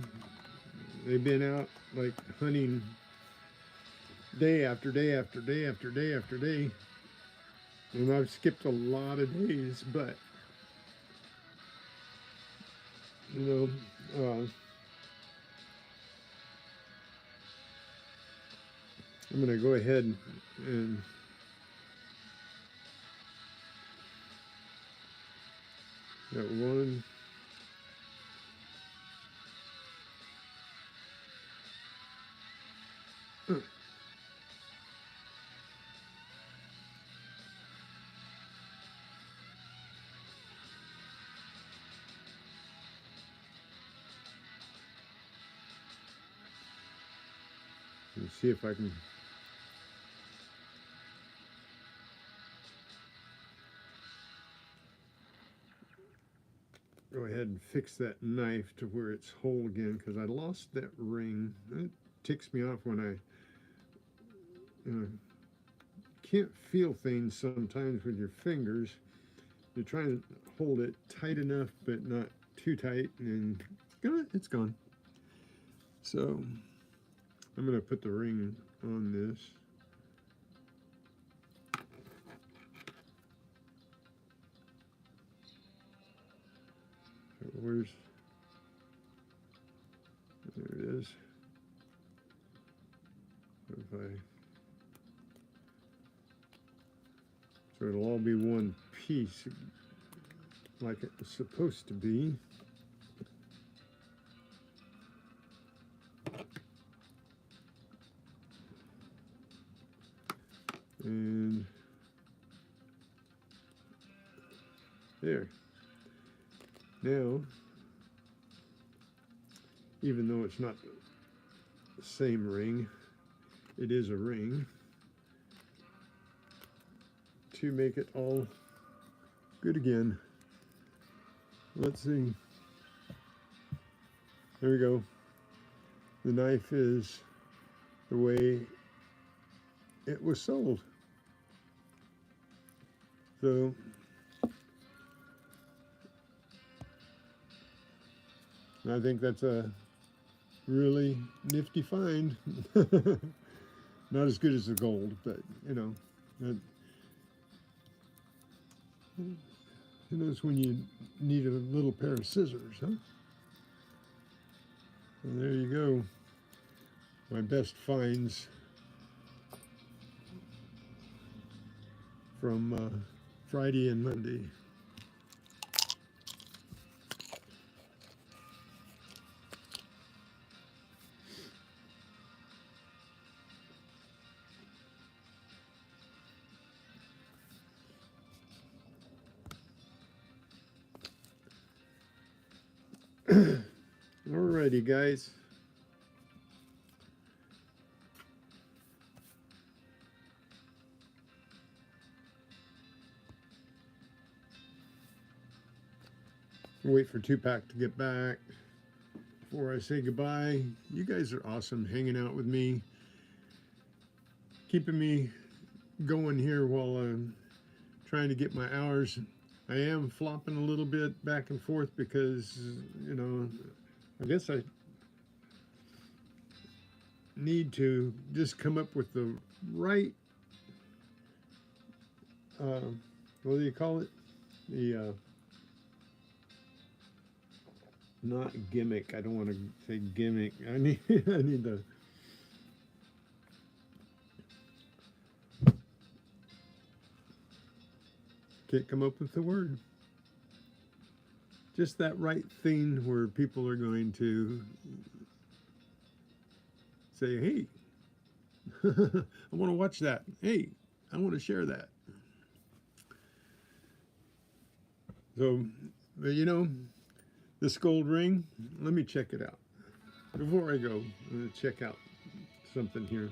They've been out like hunting day after day after day after day after day. And I've skipped a lot of days, but you know, I'm going to go ahead and that one. Let's see if I can. Go ahead and fix that knife to where it's whole again, because I lost that ring. It ticks me off when I can't feel things sometimes with your fingers. You're trying to hold it tight enough, but not too tight, and it's gone. So I'm going to put the ring on this. Where's, there it is. If I, so it'll all be one piece like it was supposed to be. And there. Now, even though it's not the same ring, it is a ring to make it all good again. Let's see. There we go. The knife is the way it was sold. So I think that's a really nifty find. Not as good as the gold, but you know, who knows when you need a little pair of scissors, huh? So there you go. My best finds from Friday and Monday. Alrighty, guys. Wait for 2-pack to get back. before I say goodbye, you guys are awesome hanging out with me, keeping me going here while I'm trying to get my hours. I am flopping a little bit back and forth because, you know, I guess I need to just come up with the right, what do you call it? The, not gimmick. I don't want to say gimmick. I need, I need the, can't come up with the word. Just that right thing where people are going to say, hey, I want to watch that. Hey, I want to share that. So, but you know, this gold ring, let me check it out. Before I go, I'm going to check out something here.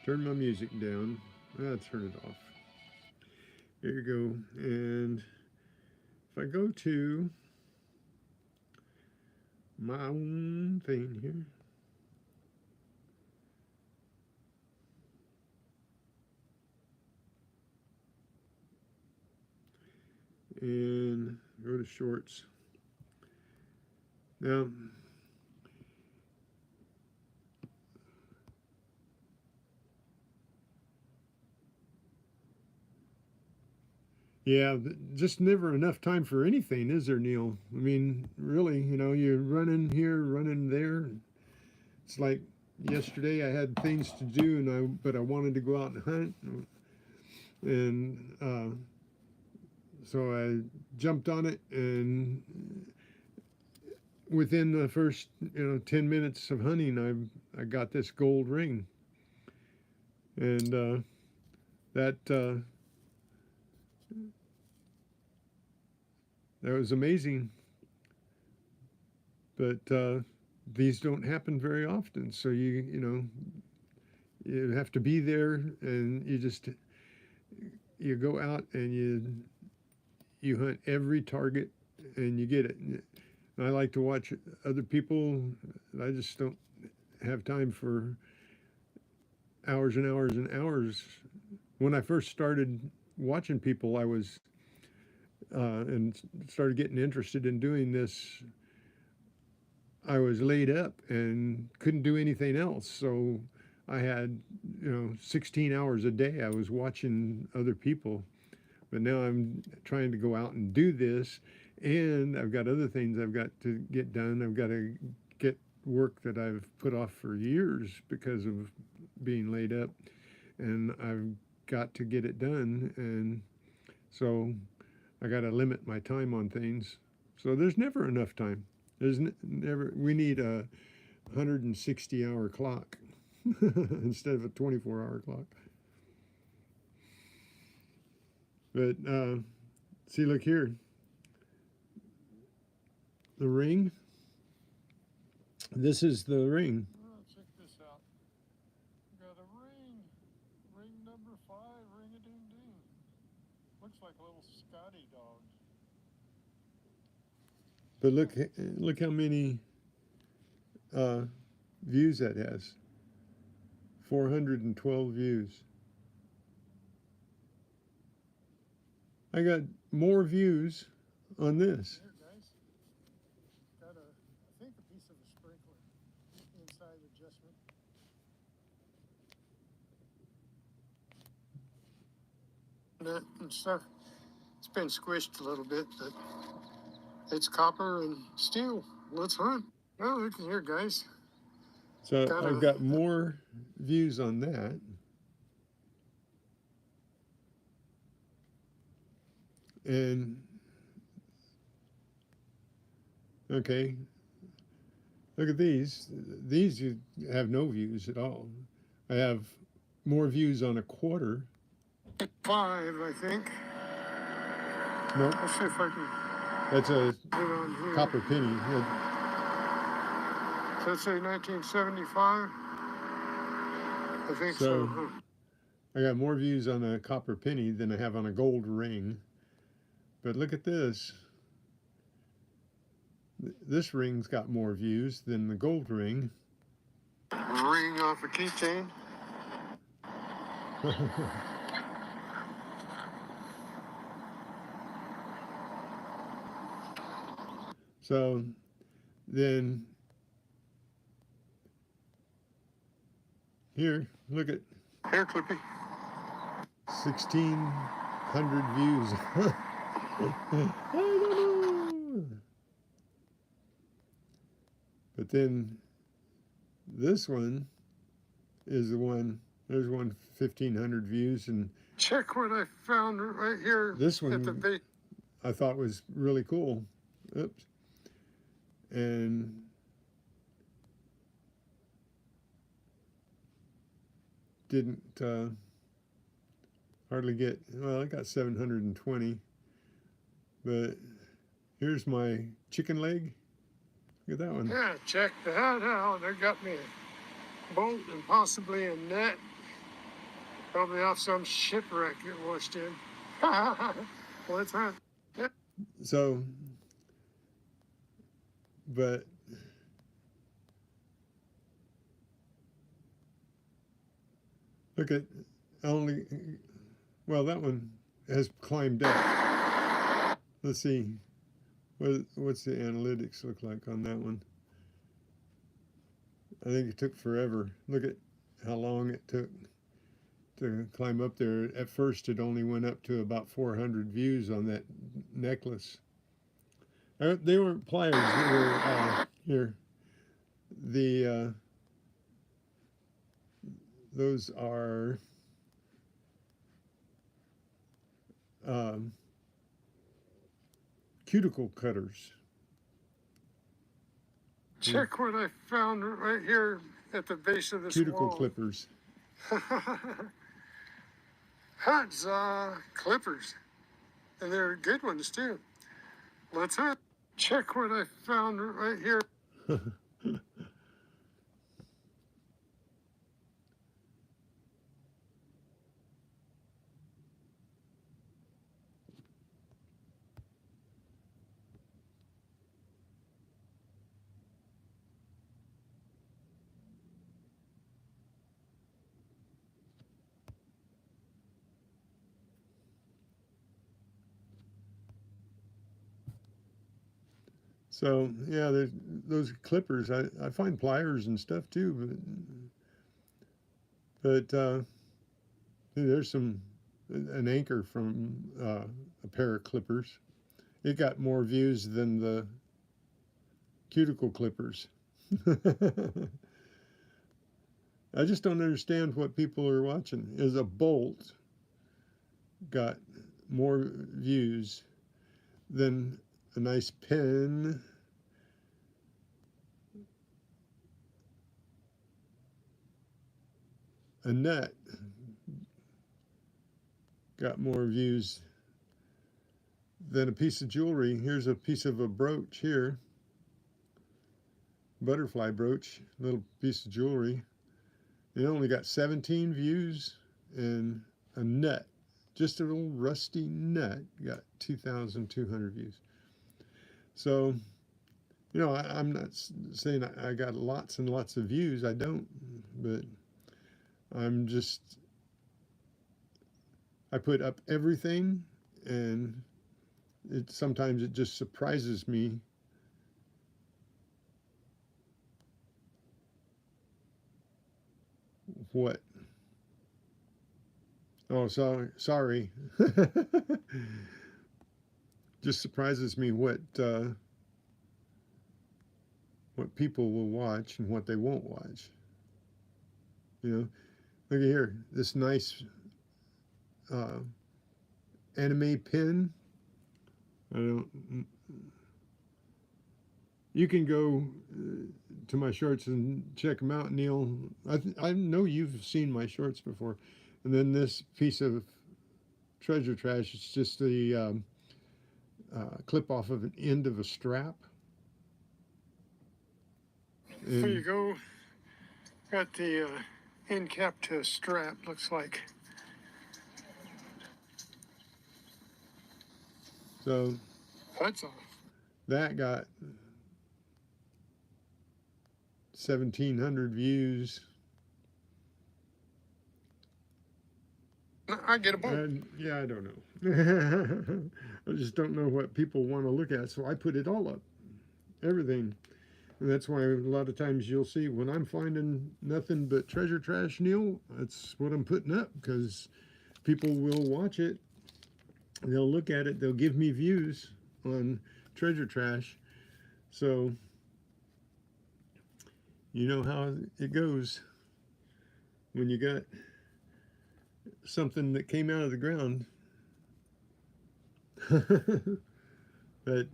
Turn my music down. Turn it off. There you go. And if I go to my own thing here, and go to shorts. Now, yeah, just never enough time for anything, is there, Neil? I mean, really, you know, you're running here, running there. It's like yesterday I had things to do, but I wanted to go out and hunt, and so I jumped on it, and within the first 10 minutes of hunting, I got this gold ring, and that was amazing. But these don't happen very often, so you have to be there, and you go out and you hunt every target, and you get it. I like to watch other people. I just don't have time for hours and hours and hours. When I first started watching people, I was and started getting interested in doing this, I was laid up and couldn't do anything else. So I had, 16 hours a day I was watching other people. But now I'm trying to go out and do this, and I've got other things I've got to get done. I've got to get work that I've put off for years because of being laid up, and I've got to get it done. And so I got to limit my time on things. So there's never enough time. There's never. We need a 160-hour clock instead of a 24-hour clock. But see, look here. The ring. This is the ring. Oh, check this out. Got a ring. Ring number 5, ring-a-ding-ding. Looks like a little Scotty dog. But look how many views that has. 412 views. I got more views on this. Here, guys. Got I think a piece of a sprinkler inside adjustment. Nut and stuff. It's been squished a little bit, but it's copper and steel. Let's hunt. Oh, look here, guys. So I've got more views on that. And okay, look at these. These you have no views at all. I have more views on a quarter. 5, I think. Nope. Let's see if I can. That's a copper penny. So let's say 1975. I think so. I got more views on a copper penny than I have on a gold ring. But look at this. This ring's got more views than the gold ring. Ring off a keychain. So then here, look at Hair clipping. 1,600 views. I don't know. But then this one is the one, there's one 1,500 views, and check what I found right here. This one at the base. I thought was really cool. Oops. And didn't hardly get, well, I got 720. But here's my chicken leg. Look at that one. Yeah, check that out. They got me a boat and possibly a net. Probably off some shipwreck it washed in. Well, that's right. Yeah. So, but look at only, well, that one has climbed up. Let's see, what's the analytics look like on that one? I think it took forever. Look at how long it took to climb up there. At first, it only went up to about 400 views on that necklace. They weren't pliers. They were here. The those are cuticle cutters. Check what I found right here at the base of this Cuticle wall. clippers. That's clippers, and they're good ones too. Let's check what I found right here. So yeah, there's those clippers. I find pliers and stuff too, but there's an anchor from a pair of clippers. It got more views than the cuticle clippers. I just don't understand what people are watching. Is a bolt got more views than a nice pen, a nut got more views than a piece of jewelry. Here's a piece of a brooch here, butterfly brooch, little piece of jewelry. It only got 17 views, and a nut, just a little rusty nut, got 2,200 views. So, you know, I'm not saying I got lots and lots of views. I don't, but I'm just, I put up everything, and sometimes it just surprises me what. Oh, sorry. Just surprises me what people will watch and what they won't watch. You know, look at here, this nice anime pin. You can go to my shorts and check them out, Neil. I know you've seen my shorts before. And then this piece of treasure trash, it's just the clip off of an end of a strap. And there you go. Got the end cap to a strap, looks like. So that's all. that got 1,700 views. I get a boat. Yeah, I don't know. I just don't know what people want to look at, so I put it all up, everything. And that's why a lot of times you'll see when I'm finding nothing but treasure trash, Neil, that's what I'm putting up, because people will watch it, they'll look at it, they'll give me views on treasure trash. So you know how it goes when you got something that came out of the ground. But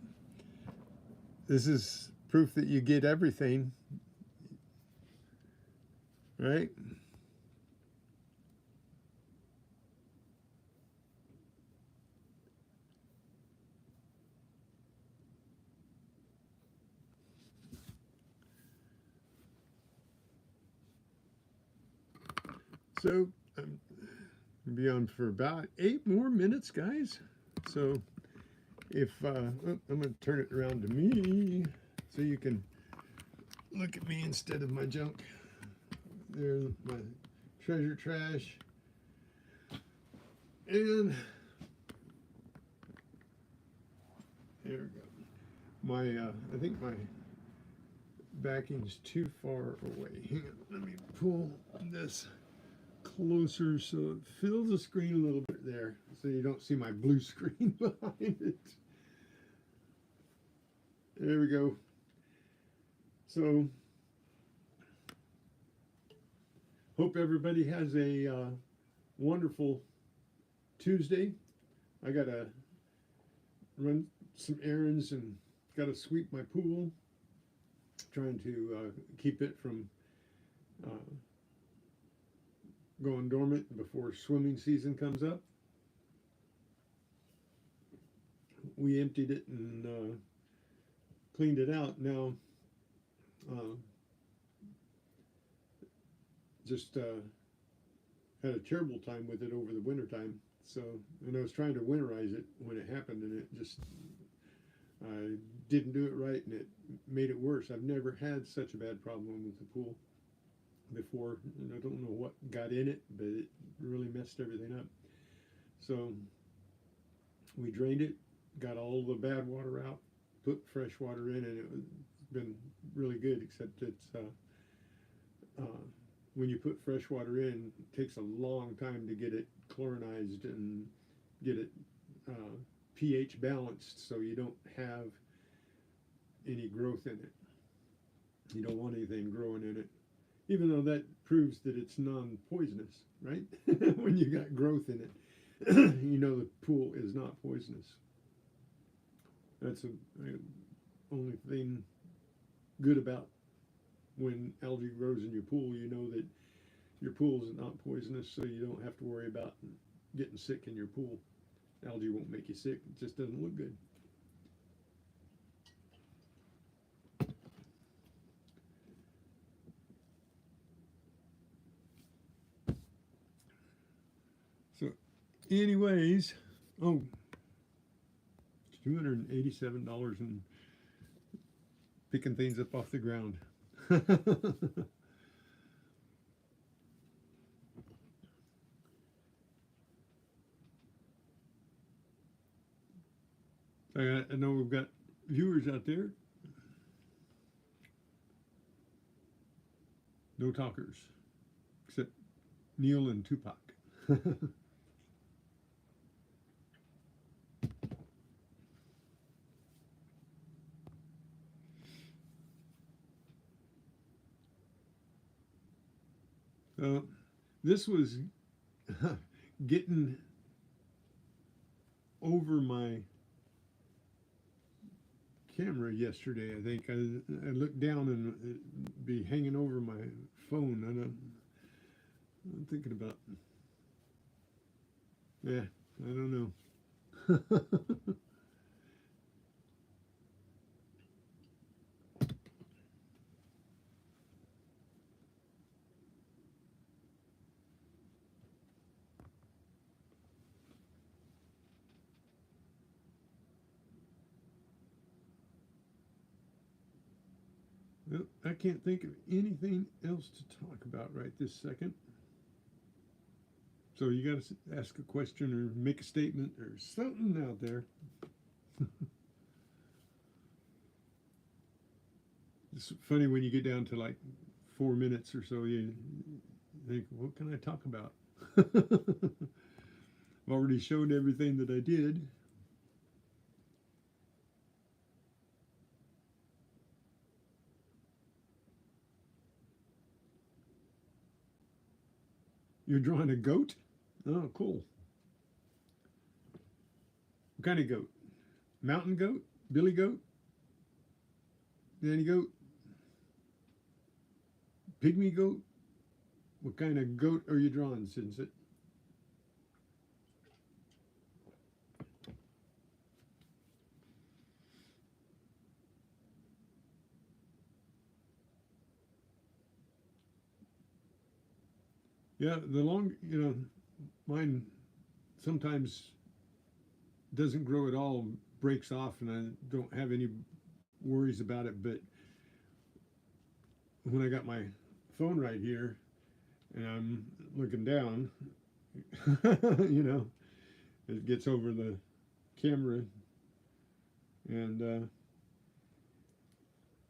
this is proof that you get everything, right? So I'm gonna be on for about 8 more minutes, guys. So if I'm gonna turn it around to me so you can look at me instead of my junk. There's my treasure trash, and there we go. My I think my backing's too far away. Hang on, let me pull this closer so it fills the screen a little bit there, so you don't see my blue screen behind it. There we go. So hope everybody has a wonderful Tuesday. I gotta run some errands and gotta sweep my pool, trying to keep it from going dormant before swimming season comes up. We emptied it and cleaned it out. Now just had a terrible time with it over the winter time. So, and I was trying to winterize it when it happened, and it just, I didn't do it right, and it made it worse. I've never had such a bad problem with the pool before, and I don't know what got in it, but it really messed everything up. So we drained it, got all the bad water out, put fresh water in, and it's been really good, except it's when you put fresh water in, it takes a long time to get it chlorinized and get it pH balanced, so you don't have any growth in it. You don't want anything growing in it, even though that proves that it's non-poisonous, right? When you got growth in it, you know the pool is not poisonous. That's the only thing good about when algae grows in your pool. You know that your pool is not poisonous, so you don't have to worry about getting sick in your pool. Algae won't make you sick, it just doesn't look good. So anyways, oh, it's $287 and picking things up off the ground. I know we've got viewers out there. No talkers, except Neil and Tupac. This was getting over my camera yesterday. I think I looked down and it'd be hanging over my phone, and I'm thinking about, yeah, I don't know. Well, I can't think of anything else to talk about right this second. So you got to ask a question or make a statement or something out there. It's funny when you get down to like 4 minutes or so, you think, what can I talk about? I've already showed everything that I did. You're drawing a goat? Oh, cool. What kind of goat? Mountain goat? Billy goat? Nanny goat? Pygmy goat? What kind of goat are you drawing, Sinsit? Yeah, the long, mine sometimes doesn't grow at all, breaks off, and I don't have any worries about it. But when I got my phone right here and I'm looking down, it gets over the camera, and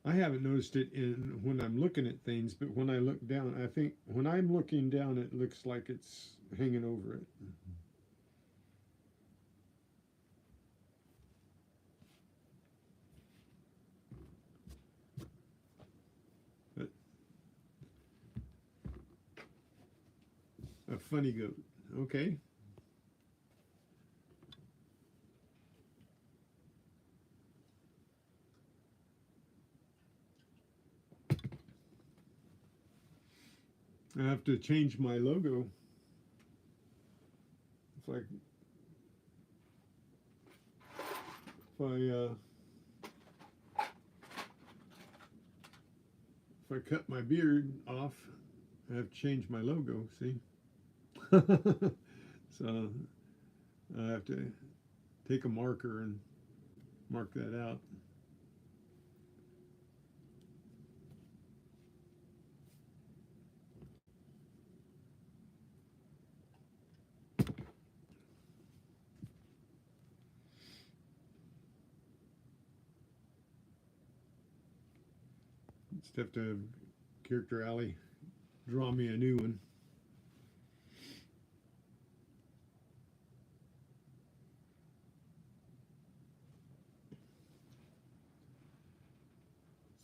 I haven't noticed it in when I'm looking at things, but when I look down, I think when I'm looking down, it looks like it's hanging over it. But a funny goat. Okay. I have to change my logo. If I if I cut my beard off, I have to change my logo. See, so I have to take a marker and mark that out. Just have to have Character Alley draw me a new one.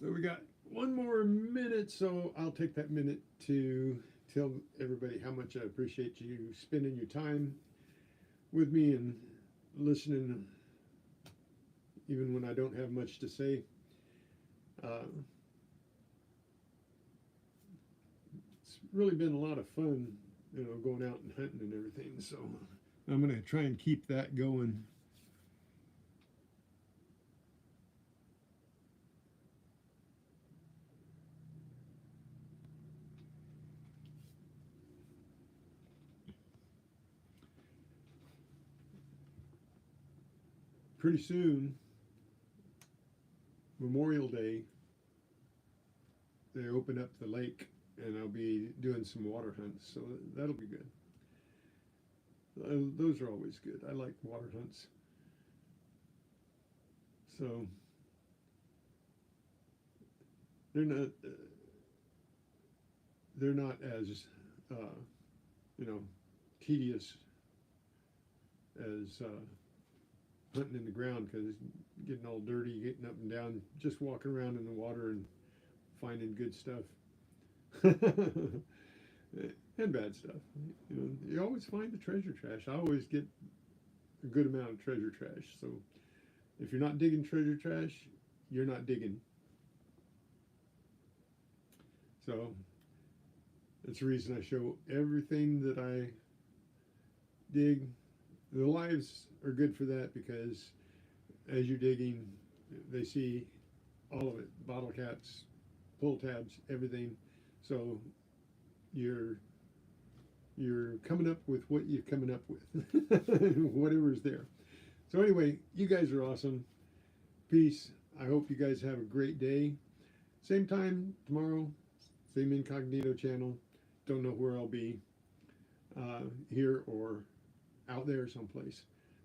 So we got one more minute, so I'll take that minute to tell everybody how much I appreciate you spending your time with me and listening, even when I don't have much to say. It's really been a lot of fun, going out and hunting and everything. So I'm going to try and keep that going. Pretty soon, Memorial Day, they open up the lake and I'll be doing some water hunts. So that'll be good. Those are always good. I like water hunts. So they're not they're not as you know tedious as hunting in the ground, because getting all dirty, getting up and down, just walking around in the water and finding good stuff. And bad stuff. You always find the treasure trash. I always get a good amount of treasure trash. So if you're not digging treasure trash, you're not digging. So that's the reason I show everything that I dig. The lives are good for that, because as you're digging, they see all of it: bottle caps, pull tabs, everything. So you're coming up with what you're coming up with, whatever's there. So anyway, you guys are awesome. Peace. I hope you guys have a great day. Same time tomorrow, same Incognito channel. Don't know where I'll be, here or out there someplace.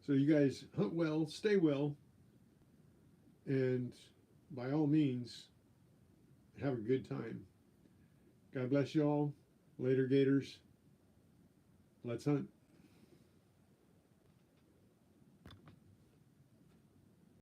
So you guys hunt well, stay well, and by all means, have a good time. God bless you all. Later, Gators. Let's hunt.